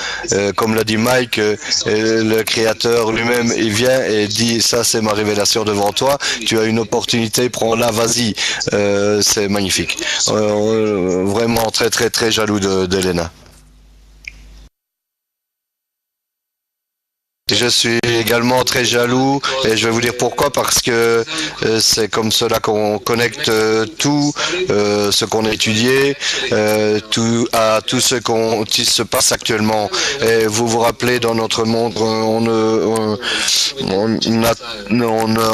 Comme l'a dit Mike, le créateur lui-même, il vient et dit ça c'est ma révélation devant toi, tu as une opportunité, prends-la, vas-y. C'est magnifique. Vraiment très très très jaloux d'Elena. Je suis également très jaloux et je vais vous dire pourquoi, parce que c'est comme cela qu'on connecte tout ce qu'on a étudié, tout ce qui se passe actuellement. Et vous vous rappelez, dans notre monde, on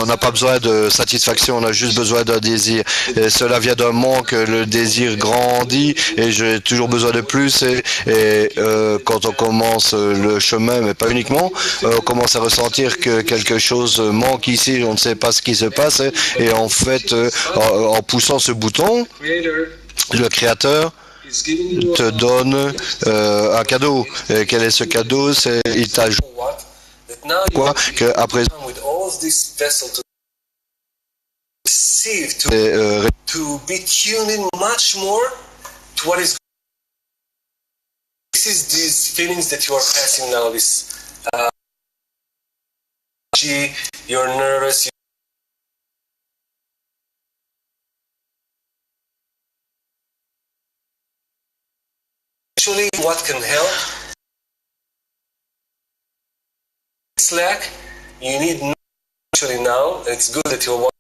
n'a pas besoin de satisfaction, on a juste besoin d'un désir. Et cela vient d'un manque, le désir grandit et j'ai toujours besoin de plus. Et quand on commence le chemin, mais pas uniquement, on commence à ressentir que quelque chose manque ici, on ne sait pas ce qui se passe, et en fait, en poussant ce bouton, le créateur te donne un cadeau. Et quel est ce cadeau? C'est il t'ajoute quoi que après to be tuned in much more to what is. This is these feelings that you are passing now. This you're nervous. Actually, what can help? Slack. You need actually now. It's good that you're.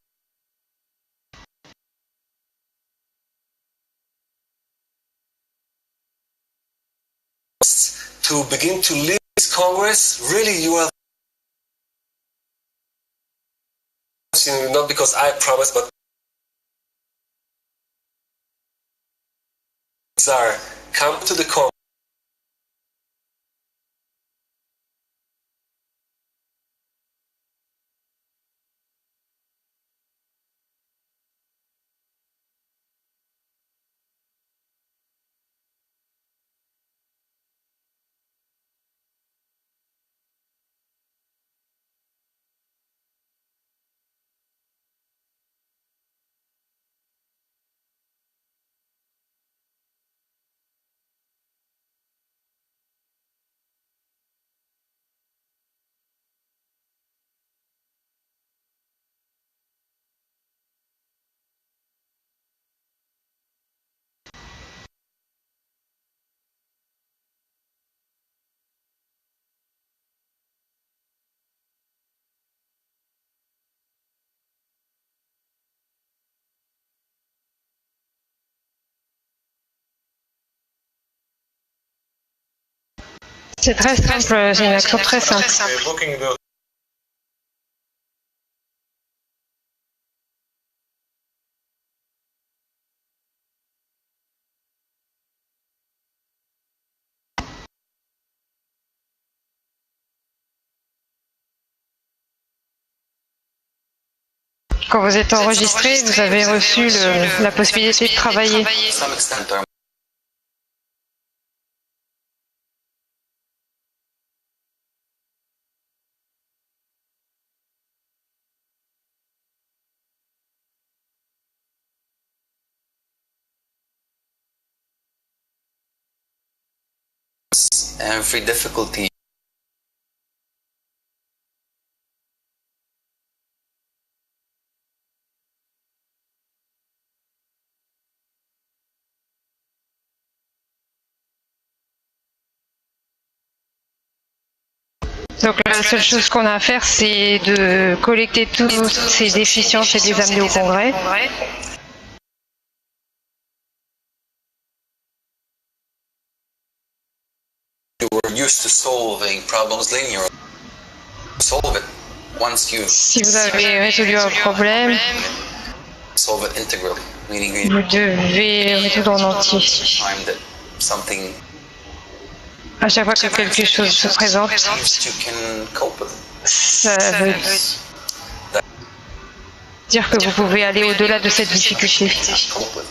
To begin to lead this Congress, really you are not because I promise, but are come to the Congress. C'est très simple, c'est une action très simple. Quand vous êtes enregistré, vous avez reçu la possibilité de travailler. To some extent, there are every difficulty Donc la seule chose qu'on a à faire, c'est de collecter toutes ces déficiences et de les amener au congrès. you were used to solving problems linearly. Solve it once you Si vous avez résolu un problème, solve it integrally, meaning vous you devez résoudre en entier. time that something À chaque fois que quelque chose se présente, you can cope with. ça veut dire que vous pouvez aller au-delà de cette difficulté. Cope with.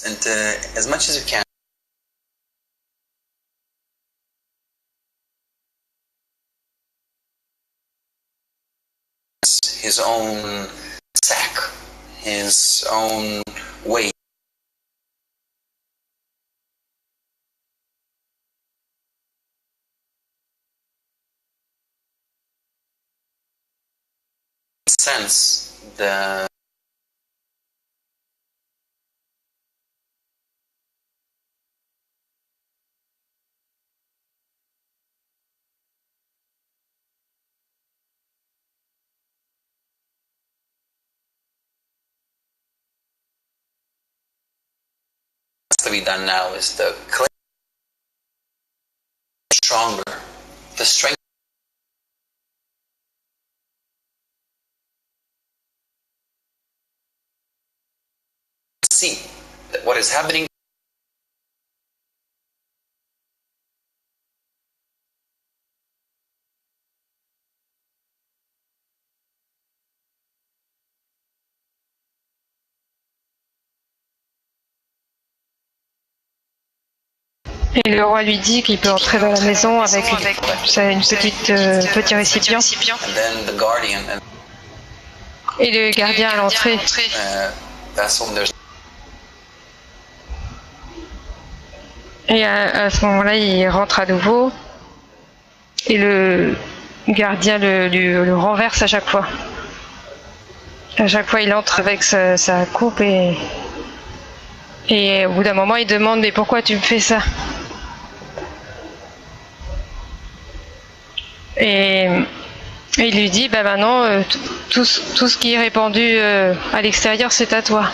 And as much as you can, his own sack, his own weight. Sense the to be done now is the clean, stronger, the strength. See that what is happening. Et le roi lui dit qu'il peut entrer dans la maison avec une petit récipient. And then the guardian and Et le gardien à l'entrée, vessel. There's et à ce moment-là, il rentre à nouveau. Et le gardien le renverse à chaque fois. À chaque fois, il entre avec sa coupe et au bout d'un moment, il demande « Mais pourquoi tu me fais ça ?» Et il lui dit bah maintenant tout ce qui est répandu à l'extérieur c'est à toi.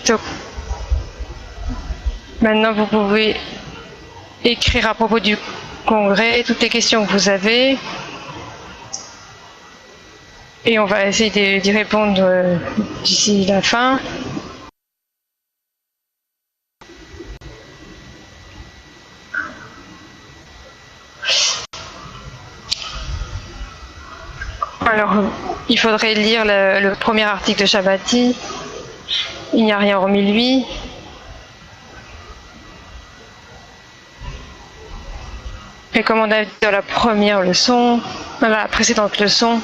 Donc maintenant vous pouvez écrire à propos du congrès toutes les questions que vous avez et on va essayer d'y répondre d'ici la fin. Alors, il faudrait lire le premier article de Shabbati. Il n'y a rien hormis lui. Et comme on a dit dans la première leçon, dans la précédente leçon,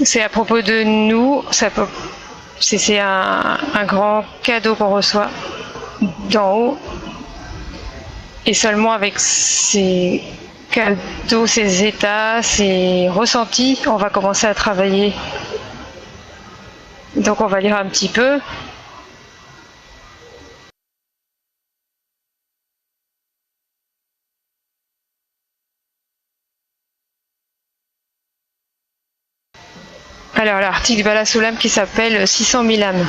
c'est à propos de nous, c'est un grand cadeau qu'on reçoit d'en haut. Et seulement avec ces cadeaux, ces états, ces ressentis, on va commencer à travailler. Donc on va lire un petit peu. Alors l'article Bala Soulam qui s'appelle 600 000 âmes.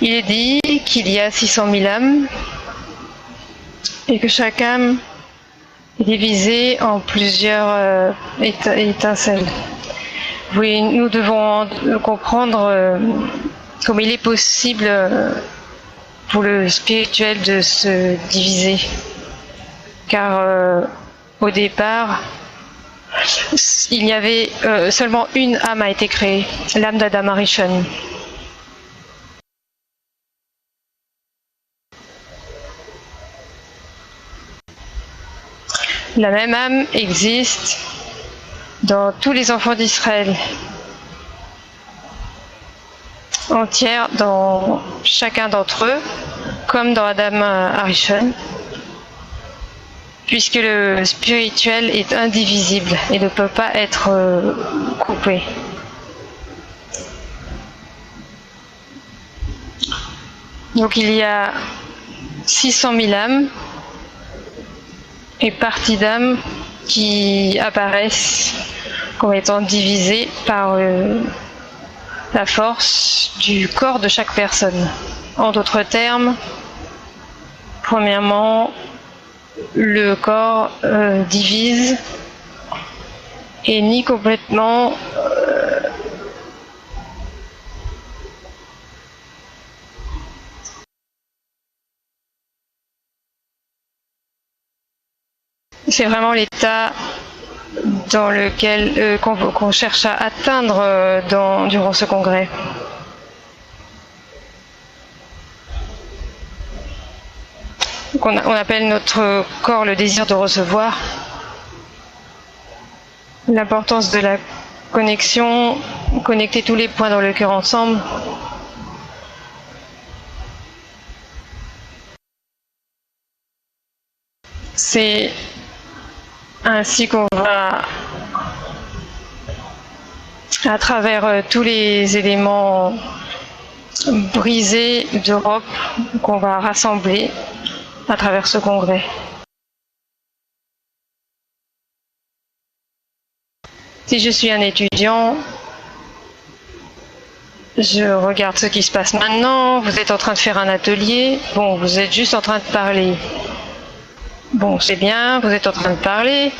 Il est dit qu'il y a 600 000 âmes et que chaque âme est divisée en plusieurs étincelles. Oui, nous devons comprendre comme il est possible pour le spirituel de se diviser. Car au départ, il y avait seulement une âme a été créée, l'âme d'Adam Arishon. La même âme existe dans tous les enfants d'Israël, entière dans chacun d'entre eux, comme dans Adam Arishon, puisque le spirituel est indivisible et ne peut pas être coupé. Donc il y a 600 000 âmes et parties d'âmes qui apparaissent comme étant divisées par la force du corps de chaque personne. En d'autres termes, premièrement, le corps divise et nie complètement c'est vraiment l'état dans lequel qu'on cherche à atteindre durant ce congrès. On appelle notre corps le désir de recevoir. L'importance de la connexion, connecter tous les points dans le cœur ensemble. C'est ainsi qu'on va, à travers tous les éléments brisés d'Europe, qu'on va rassembler à travers ce congrès. Si je suis un étudiant, je regarde ce qui se passe maintenant, vous êtes en train de faire un atelier, bon, vous êtes juste en train de parler. Bon, c'est bien, vous êtes en train de parler.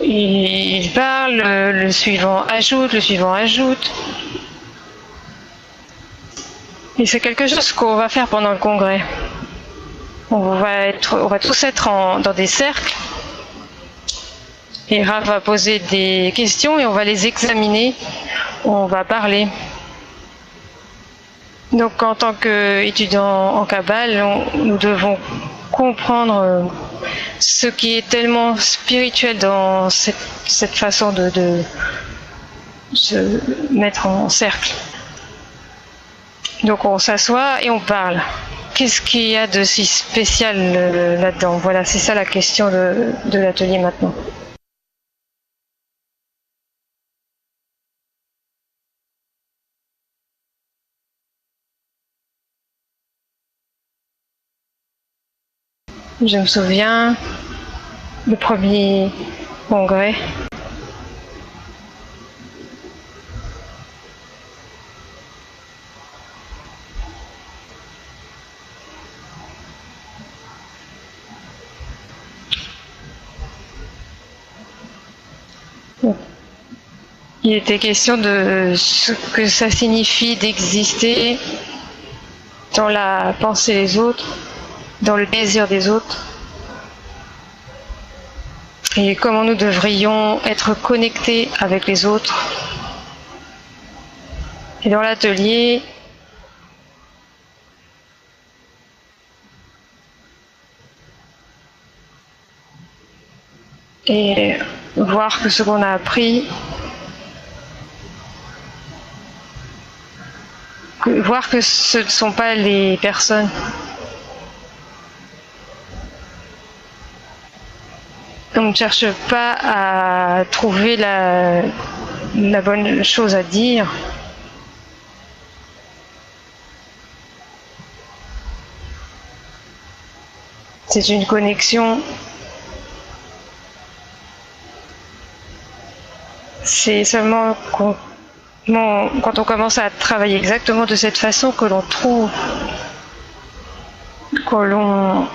Il parle, le suivant ajoute, le suivant ajoute. Et c'est quelque chose qu'on va faire pendant le congrès. On va tous être dans des cercles. Et Rav va poser des questions et on va les examiner. On va parler. Donc en tant qu'étudiants en Kabbale, nous devons comprendre ce qui est tellement spirituel dans cette façon de se mettre en cercle. Donc on s'assoit et on parle. Qu'est-ce qu'il y a de si spécial là-dedans? Voilà, c'est ça la question de l'atelier maintenant. Je me souviens, le premier congrès, il était question de ce que ça signifie d'exister dans la pensée des autres, dans le désir des autres, et comment nous devrions être connectés avec les autres. Et dans l'atelier, et voir que ce qu'on a appris, voir que ce ne sont pas les personnes. On ne cherche pas à trouver la bonne chose à dire. C'est une connexion C'est seulement quand on commence à travailler exactement de cette façon que l'on trouve, que l'on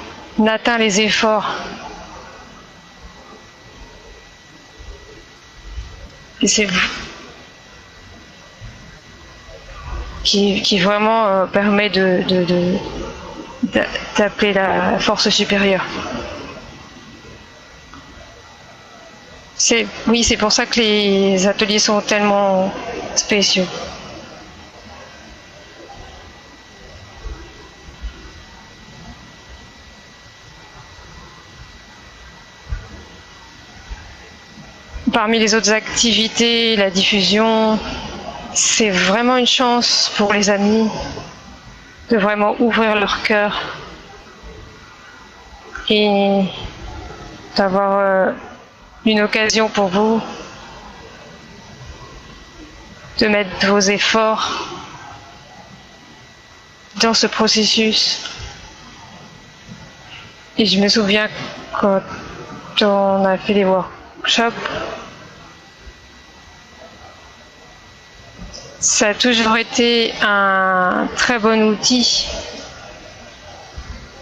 atteint les efforts. Et c'est qui vraiment permet d'appeler la force supérieure. Oui, c'est pour ça que les ateliers sont tellement spéciaux. Parmi les autres activités, la diffusion, c'est vraiment une chance pour les amis de vraiment ouvrir leur cœur et d'avoir une occasion pour vous de mettre vos efforts dans ce processus. Et je me souviens quand on a fait des workshops, ça a toujours été un très bon outil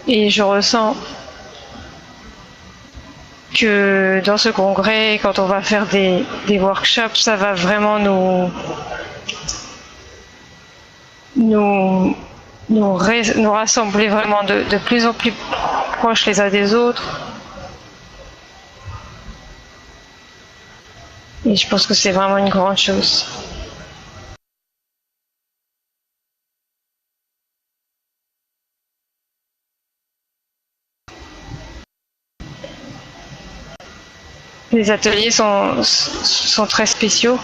et je ressens que dans ce congrès, quand on va faire des workshops, ça va vraiment nous rassembler vraiment de plus en plus proches les uns des autres. Et je pense que c'est vraiment une grande chose. Les ateliers sont très spéciaux.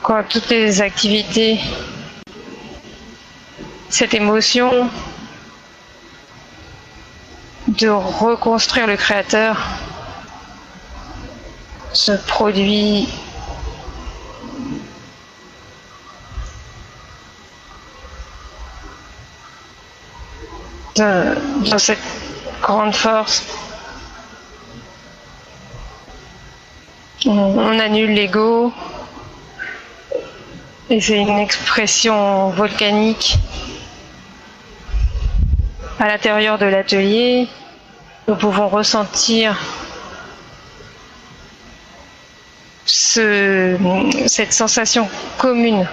Quand toutes les activités, cette émotion de reconstruire le créateur se produit dans cette grande force. On annule l'ego et c'est une expression volcanique à l'intérieur de l'atelier. Nous pouvons ressentir cette sensation commune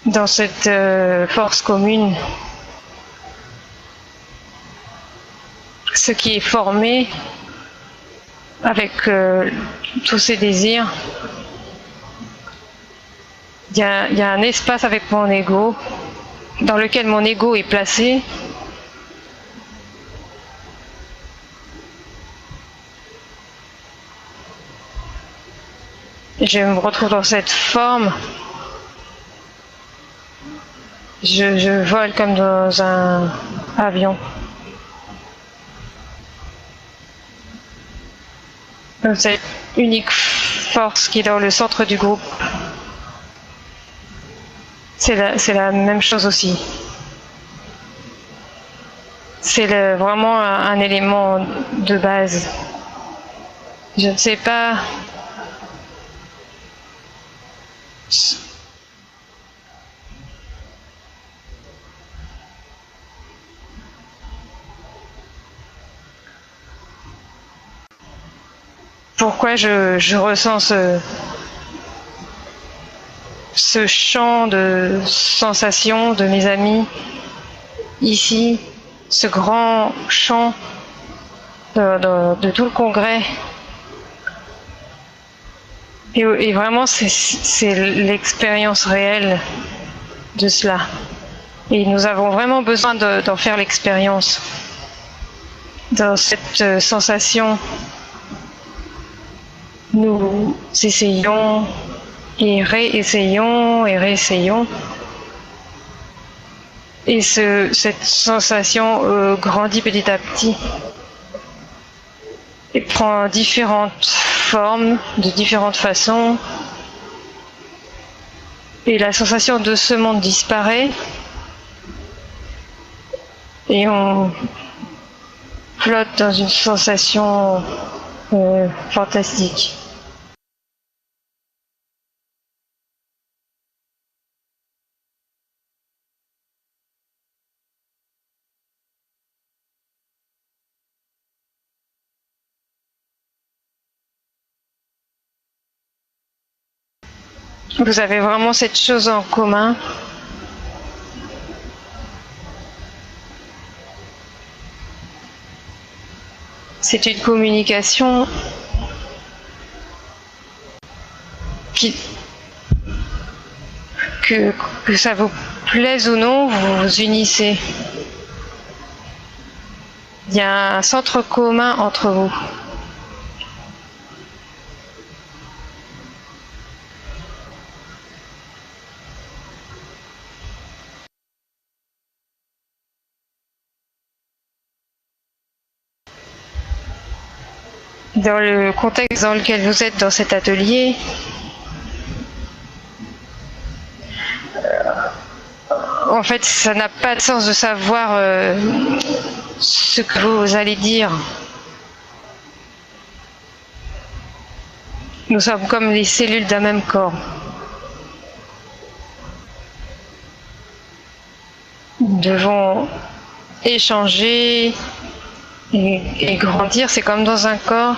dans cette force commune. Ce qui est formé avec tous ces désirs. Il y a un espace avec mon ego, dans lequel mon ego est placé. Je me retrouve dans cette forme. Je vole comme dans un avion. Cette unique force qui est dans le centre du groupe. C'est la même chose aussi. C'est vraiment un élément de base. Je ne sais pas pourquoi je ressens ce champ de sensations de mes amis ici, ce grand champ de tout le congrès. Et vraiment, c'est l'expérience réelle de cela. Et nous avons vraiment besoin d'en faire l'expérience. Dans cette sensation, nous essayons et réessayons et réessayons. Et cette sensation grandit petit à petit et prend différentes formes, de différentes façons. Et la sensation de ce monde disparaît. et on flotte dans une sensation fantastique. Vous avez vraiment cette chose en commun. C'est une communication que ça vous plaise ou non, vous vous unissez. Il y a un centre commun entre vous. Dans le contexte dans lequel vous êtes dans cet atelier, en fait, ça n'a pas de sens de savoir ce que vous allez dire. Nous sommes comme les cellules d'un même corps. Nous devons échanger et grandir, c'est comme dans un corps.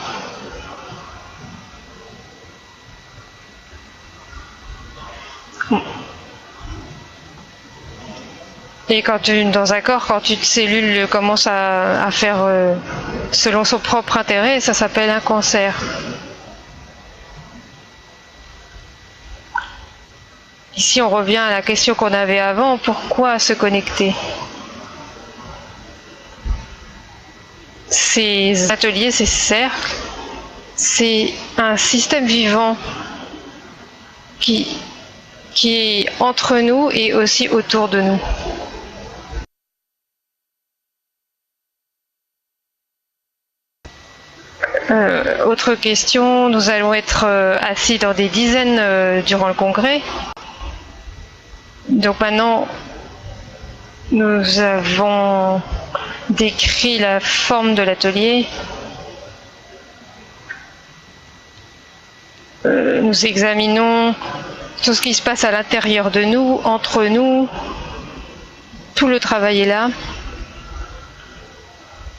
Et dans un corps, quand une cellule commence à faire selon son propre intérêt, ça s'appelle un cancer. Ici, on revient à la question qu'on avait avant, pourquoi se connecter ? Ces ateliers, ces cercles, c'est un système vivant qui est entre nous et aussi autour de nous. Autre question, nous allons être assis dans des dizaines durant le congrès. Donc maintenant, nous avons décrit la forme de l'atelier. Nous examinons tout ce qui se passe à l'intérieur de nous, entre nous. Tout le travail est là.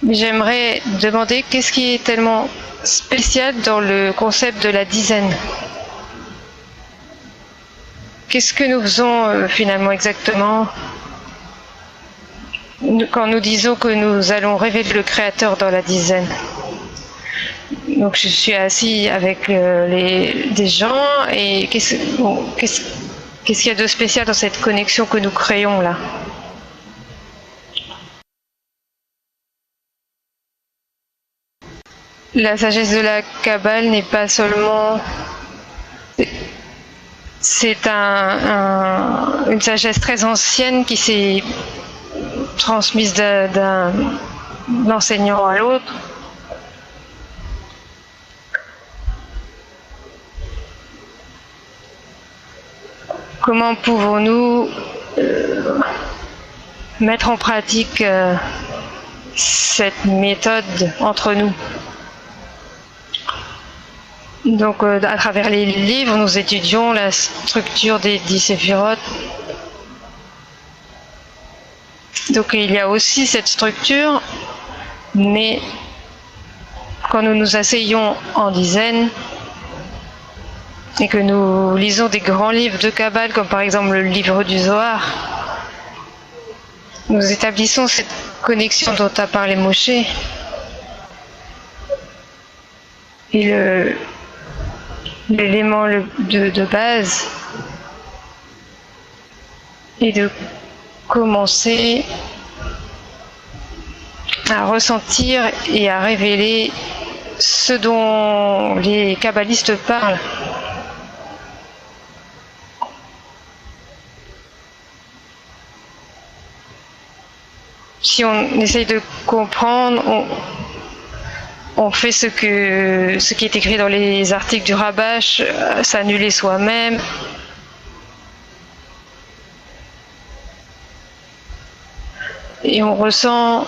Mais j'aimerais demander qu'est-ce qui est tellement spécial dans le concept de la dizaine. Qu'est-ce que nous faisons finalement exactement quand nous disons que nous allons révéler le Créateur dans la dizaine? Donc je suis assis avec des gens et qu'est-ce qu'il y a de spécial dans cette connexion que nous créons là? La sagesse de la Kabbale n'est pas seulement... C'est une sagesse très ancienne qui s'est transmise d'un enseignant à l'autre. Comment pouvons-nous mettre en pratique cette méthode entre nous? Donc à travers les livres, nous étudions la structure des 10 séphirotes. Donc il y a aussi cette structure, mais quand nous nous asseyons en dizaine et que nous lisons des grands livres de Kabbale, comme par exemple le livre du Zohar, nous établissons cette connexion dont a parlé Moshe. Et l'élément de base est de commencer à ressentir et à révéler ce dont les kabbalistes parlent. Si on essaye de comprendre, on fait ce qui est écrit dans les articles du Rabash, s'annuler soi-même. Et on ressent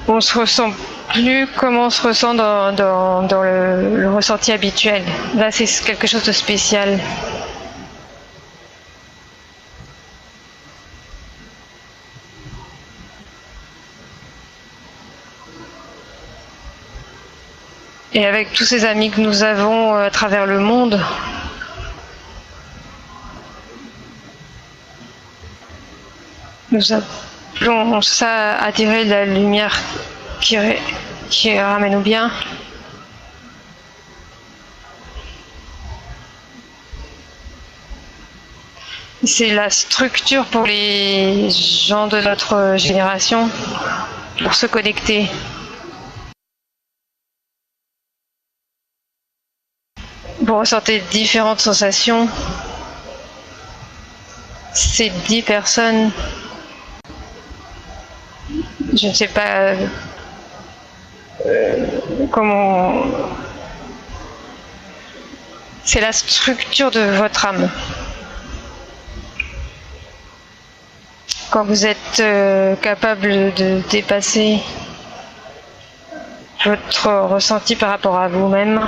on se ressent plus comme on se ressent dans le ressenti habituel. Là, c'est quelque chose de spécial. Et avec tous ces amis que nous avons à travers le monde, nous appelons ça attirer la lumière qui ramène au bien. C'est la structure pour les gens de notre génération pour se connecter. Vous ressentez différentes sensations. Ces 10 personnes, je ne sais pas comment... C'est la structure de votre âme. Quand vous êtes capable de dépasser votre ressenti par rapport à vous-même,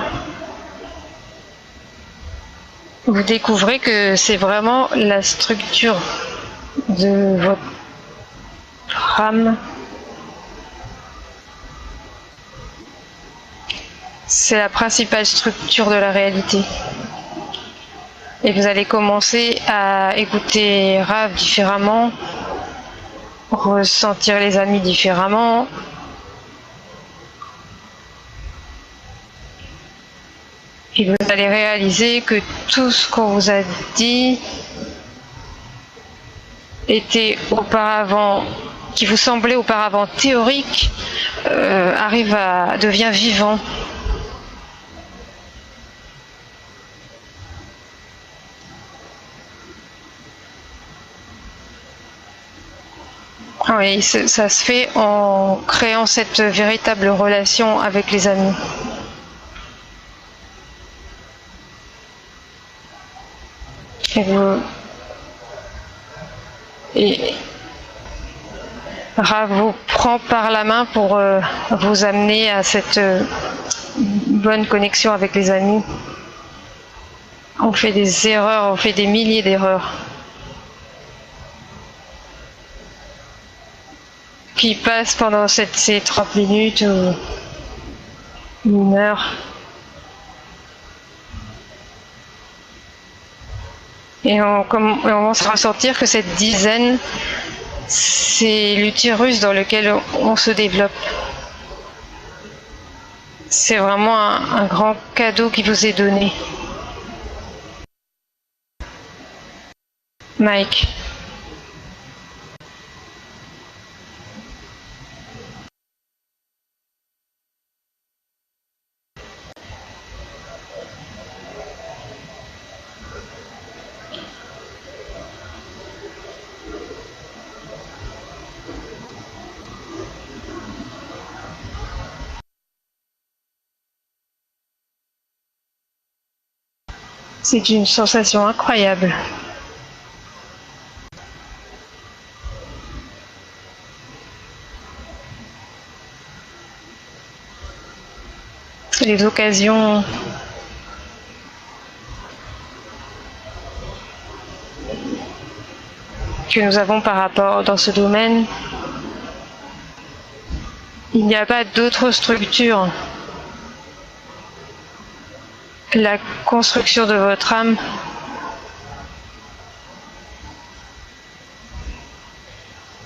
vous découvrez que c'est vraiment la structure de votre âme. C'est la principale structure de la réalité. Et vous allez commencer à écouter Rav différemment, ressentir les amis différemment. Et vous allez réaliser que tout ce qu'on vous a dit était auparavant, qui vous semblait auparavant théorique, devient vivant. Oui, ça se fait en créant cette véritable relation avec les amis. Et Rav vous prend par la main pour vous amener à cette bonne connexion avec les amis. On fait des erreurs, on fait des milliers d'erreurs qui passent pendant ces 30 minutes ou une heure. Et on commence à ressentir que cette dizaine, c'est l'utérus dans lequel on se développe. C'est vraiment un grand cadeau qui vous est donné. Mike. C'est une sensation incroyable. Les occasions que nous avons par rapport dans ce domaine, il n'y a pas d'autre structure. La construction de votre âme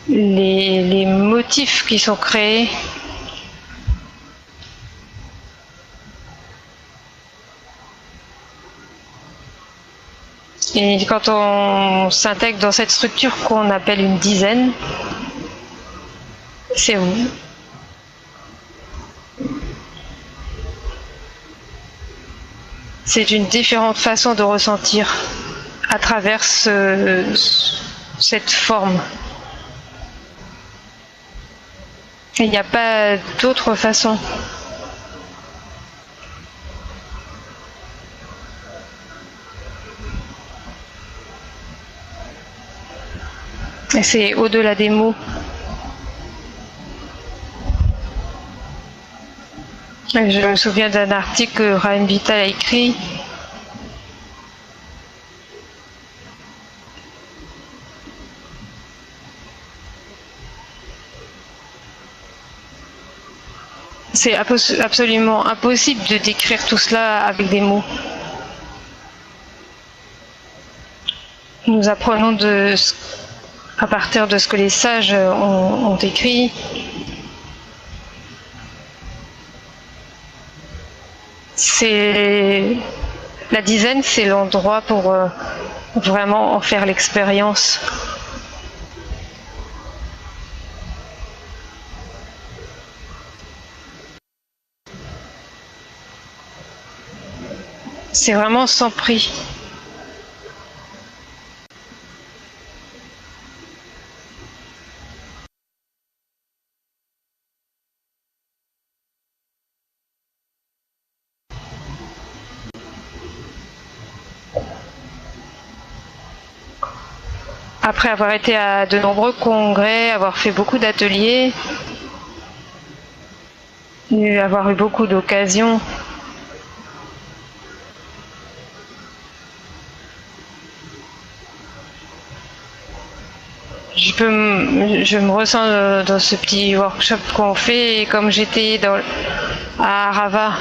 les motifs qui sont créés et quand on s'intègre dans cette structure qu'on appelle une dizaine, c'est vous. C'est une différente façon de ressentir à travers cette forme. Il n'y a pas d'autre façon. Et c'est au-delà des mots. Je me souviens d'un article que Ryan Vital a écrit. C'est absolument impossible de décrire tout cela avec des mots. Nous apprenons à partir de ce que les sages ont écrit. La dizaine, c'est l'endroit pour vraiment en faire l'expérience. C'est vraiment sans prix. Après avoir été à de nombreux congrès, avoir fait beaucoup d'ateliers, avoir eu beaucoup d'occasions, je me ressens dans ce petit workshop qu'on fait, comme j'étais à Arava.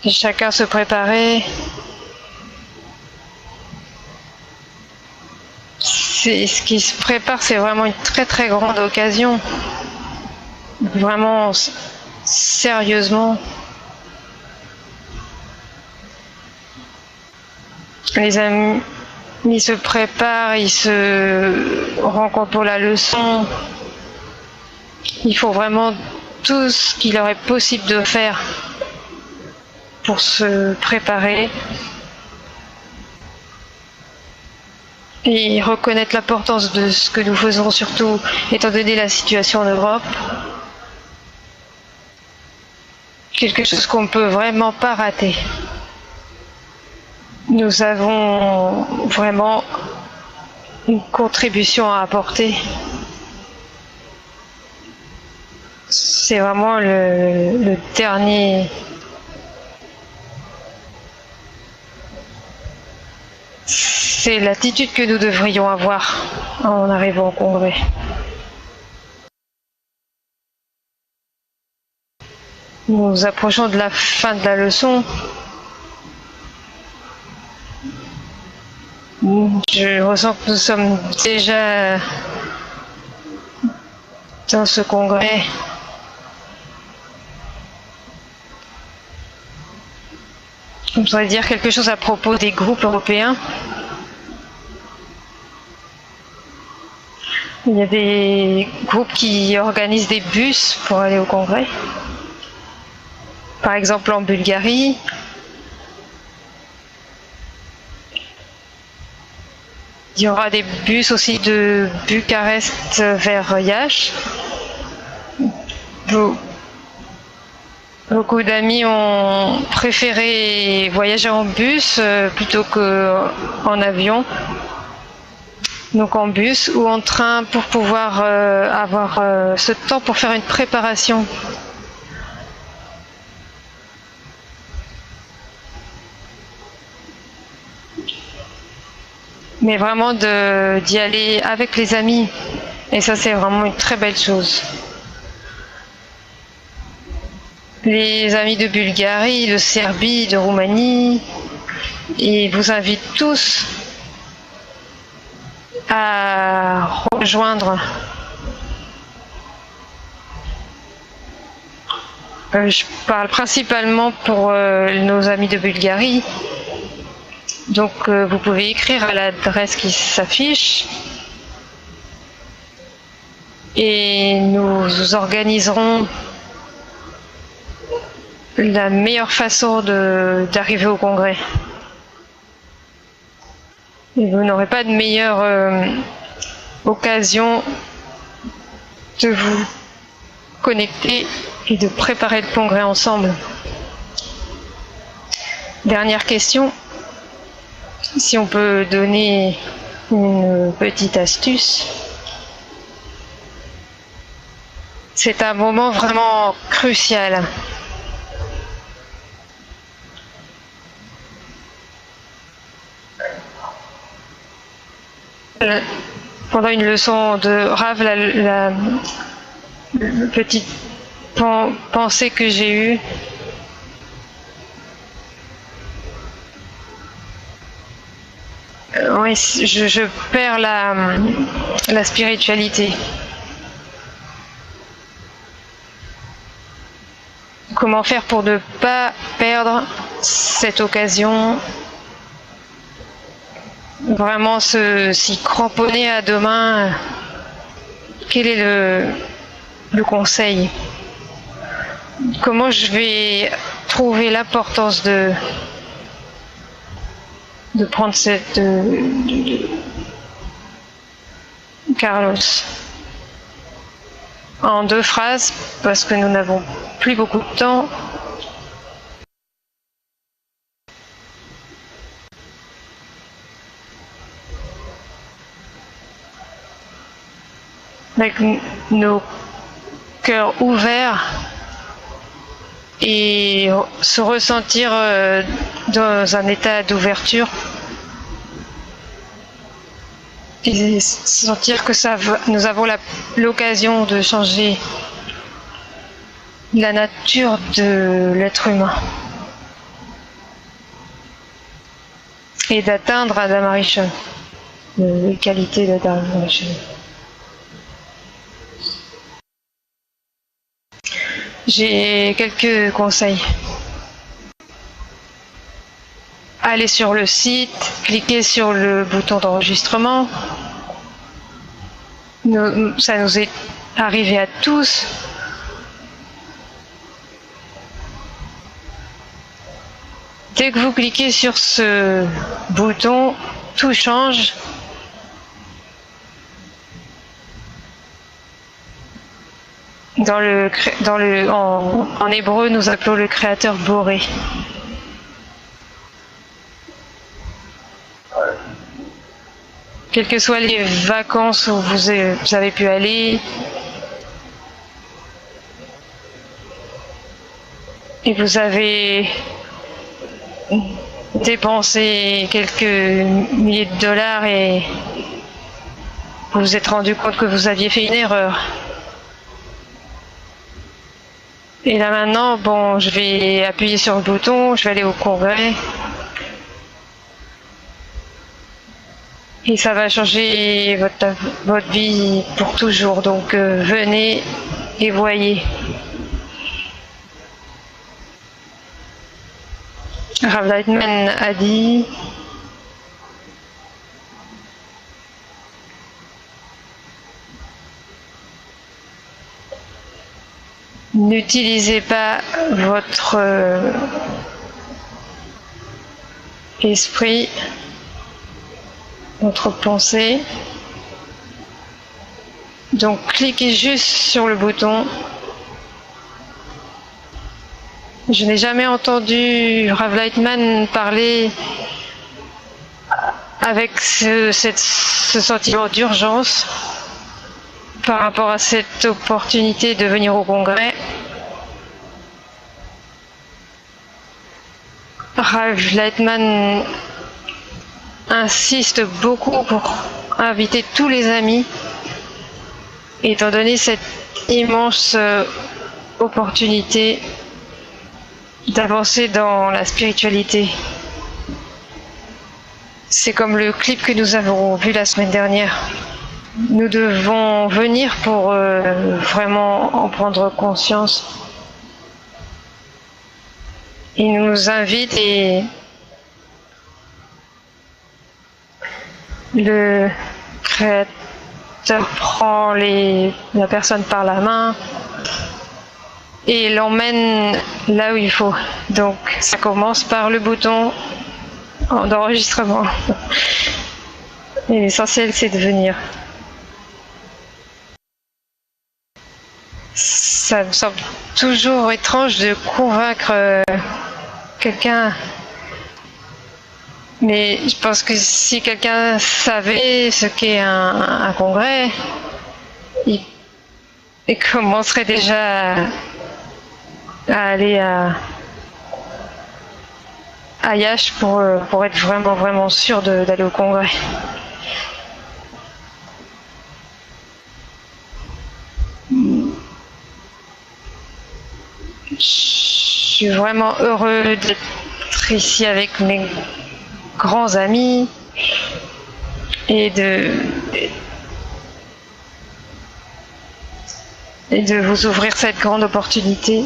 Chacun se préparait. Ce qui se prépare, c'est vraiment une très très grande occasion. Vraiment sérieusement. Les amis se préparent, ils se rencontrent pour la leçon. Il faut vraiment tout ce qu'il leur est possible de faire pour se préparer et reconnaître l'importance de ce que nous faisons, surtout étant donné la situation en Europe. Quelque chose qu'on ne peut vraiment pas rater. Nous avons vraiment une contribution à apporter. C'est vraiment le dernier. C'est l'attitude que nous devrions avoir en arrivant au congrès. Nous approchons de la fin de la leçon. Je ressens que nous sommes déjà dans ce congrès. Je voudrais dire quelque chose à propos des groupes européens. Il y a des groupes qui organisent des bus pour aller au congrès. Par exemple en Bulgarie. Il y aura des bus aussi de Bucarest vers Iași. Beaucoup d'amis ont préféré voyager en bus plutôt qu'en avion. Donc en bus ou en train pour pouvoir avoir ce temps pour faire une préparation. Mais vraiment d'y aller avec les amis. Et ça, c'est vraiment une très belle chose. Les amis de Bulgarie, de Serbie, de Roumanie, ils vous invitent tous à rejoindre. Je parle principalement pour nos amis de Bulgarie. Donc vous pouvez écrire à l'adresse qui s'affiche et nous organiserons la meilleure façon d'arriver au congrès. Et vous n'aurez pas de meilleure occasion de vous connecter et de préparer le congrès ensemble. Dernière question. Si on peut donner une petite astuce. C'est un moment vraiment crucial. Pendant une leçon de Rav, la petite pensée que j'ai eue, oui, je perds la spiritualité. Comment faire pour ne pas perdre cette occasion? Vraiment s'y cramponner à demain. Quel est le conseil? Comment je vais trouver l'importance de prendre cette Carlos, en 2 phrases, parce que nous n'avons plus beaucoup de temps. Avec nos cœurs ouverts et se ressentir dans un état d'ouverture et sentir que nous avons l'occasion de changer la nature de l'être humain et d'atteindre Adam Arishon, les qualités d'Adam Arishon. J'ai quelques conseils. Allez sur le site, cliquez sur le bouton d'enregistrement. Ça nous est arrivé à tous. Dès que vous cliquez sur ce bouton, tout change. En hébreu, nous appelons le créateur Boré. Quelles que soient les vacances où vous avez pu aller, et vous avez dépensé quelques milliers de dollars et vous vous êtes rendu compte que vous aviez fait une erreur. Et là maintenant, bon, je vais appuyer sur le bouton, je vais aller au congrès. Et ça va changer votre vie pour toujours. Donc venez et voyez. Rav Lightman a dit: n'utilisez pas votre esprit, votre pensée. Donc cliquez juste sur le bouton. Je n'ai jamais entendu Rav Lightman parler avec ce sentiment d'urgence par rapport à cette opportunité de venir au congrès. Rav Lightman insiste beaucoup pour inviter tous les amis, étant donné cette immense opportunité d'avancer dans la spiritualité. C'est comme le clip que nous avons vu la semaine dernière. Nous devons venir pour vraiment en prendre conscience. Il nous invite et le créateur prend la personne par la main et l'emmène là où il faut. Donc ça commence par le bouton d'enregistrement. Et l'essentiel c'est de venir. ça me semble toujours étrange de convaincre quelqu'un. Mais je pense que si quelqu'un savait ce qu'est un congrès, il commencerait déjà à aller à Yash pour être vraiment sûr d'aller au congrès. Je suis vraiment heureux d'être ici avec mes grands amis et de vous ouvrir cette grande opportunité.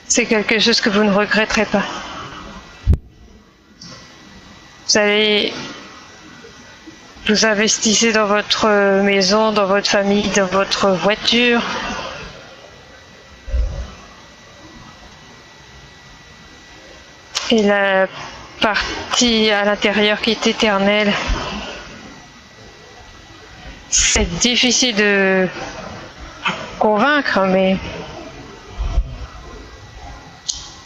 C'est quelque chose que vous ne regretterez pas. Vous investissez dans votre maison, dans votre famille, dans votre voiture. Et la partie à l'intérieur qui est éternelle, c'est difficile de convaincre, mais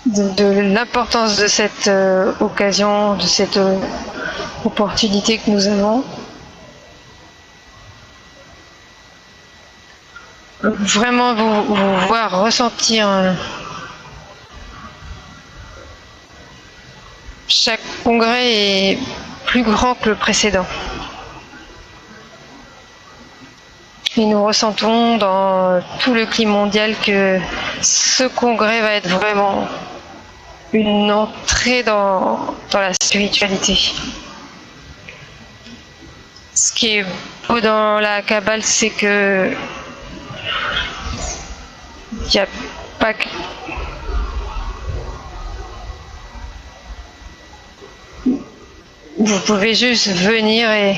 de l'importance de cette occasion, de cette opportunité que nous avons. Vraiment vous voir ressentir chaque congrès est plus grand que le précédent. Et nous ressentons dans tout le climat mondial que ce congrès va être vraiment une entrée dans la spiritualité. Ce qui est beau dans la Kabbale, c'est que il n'y a pas que... Vous pouvez juste venir et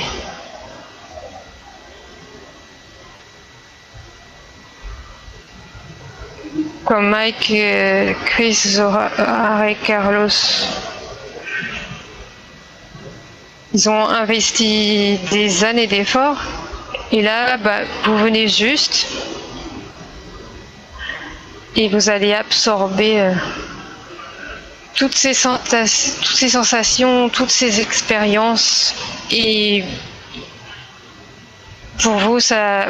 comme Mike, Chris, Zohar et Carlos, ils ont investi des années d'efforts et là, vous venez juste et vous allez absorber toutes ces sensations, toutes ces expériences, et pour vous,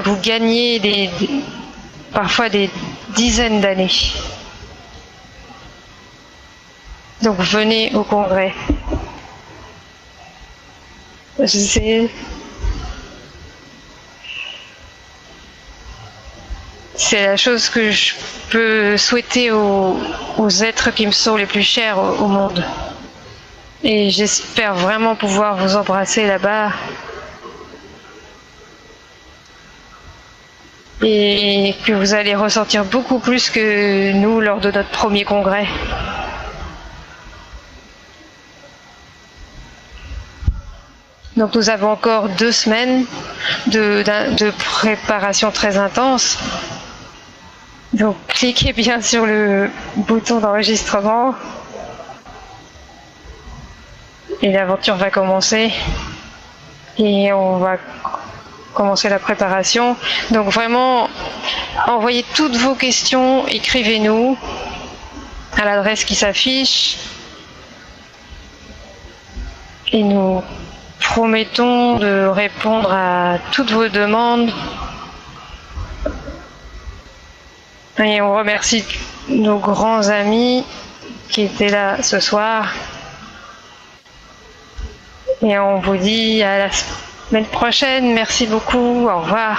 vous gagnez parfois des dizaines d'années. Donc venez au congrès. C'est la chose que je peux souhaiter aux êtres qui me sont les plus chers au monde. Et j'espère vraiment pouvoir vous embrasser là-bas. Et que vous allez ressentir beaucoup plus que nous lors de notre premier congrès. Donc nous avons encore 2 semaines de préparation très intense. Donc cliquez bien sur le bouton d'enregistrement et l'aventure va commencer et on va commencer la préparation. Donc vraiment, envoyez toutes vos questions, écrivez-nous à l'adresse qui s'affiche et nous promettons de répondre à toutes vos demandes. Et on remercie nos grands amis qui étaient là ce soir. Et on vous dit à la semaine prochaine. Merci beaucoup. Au revoir.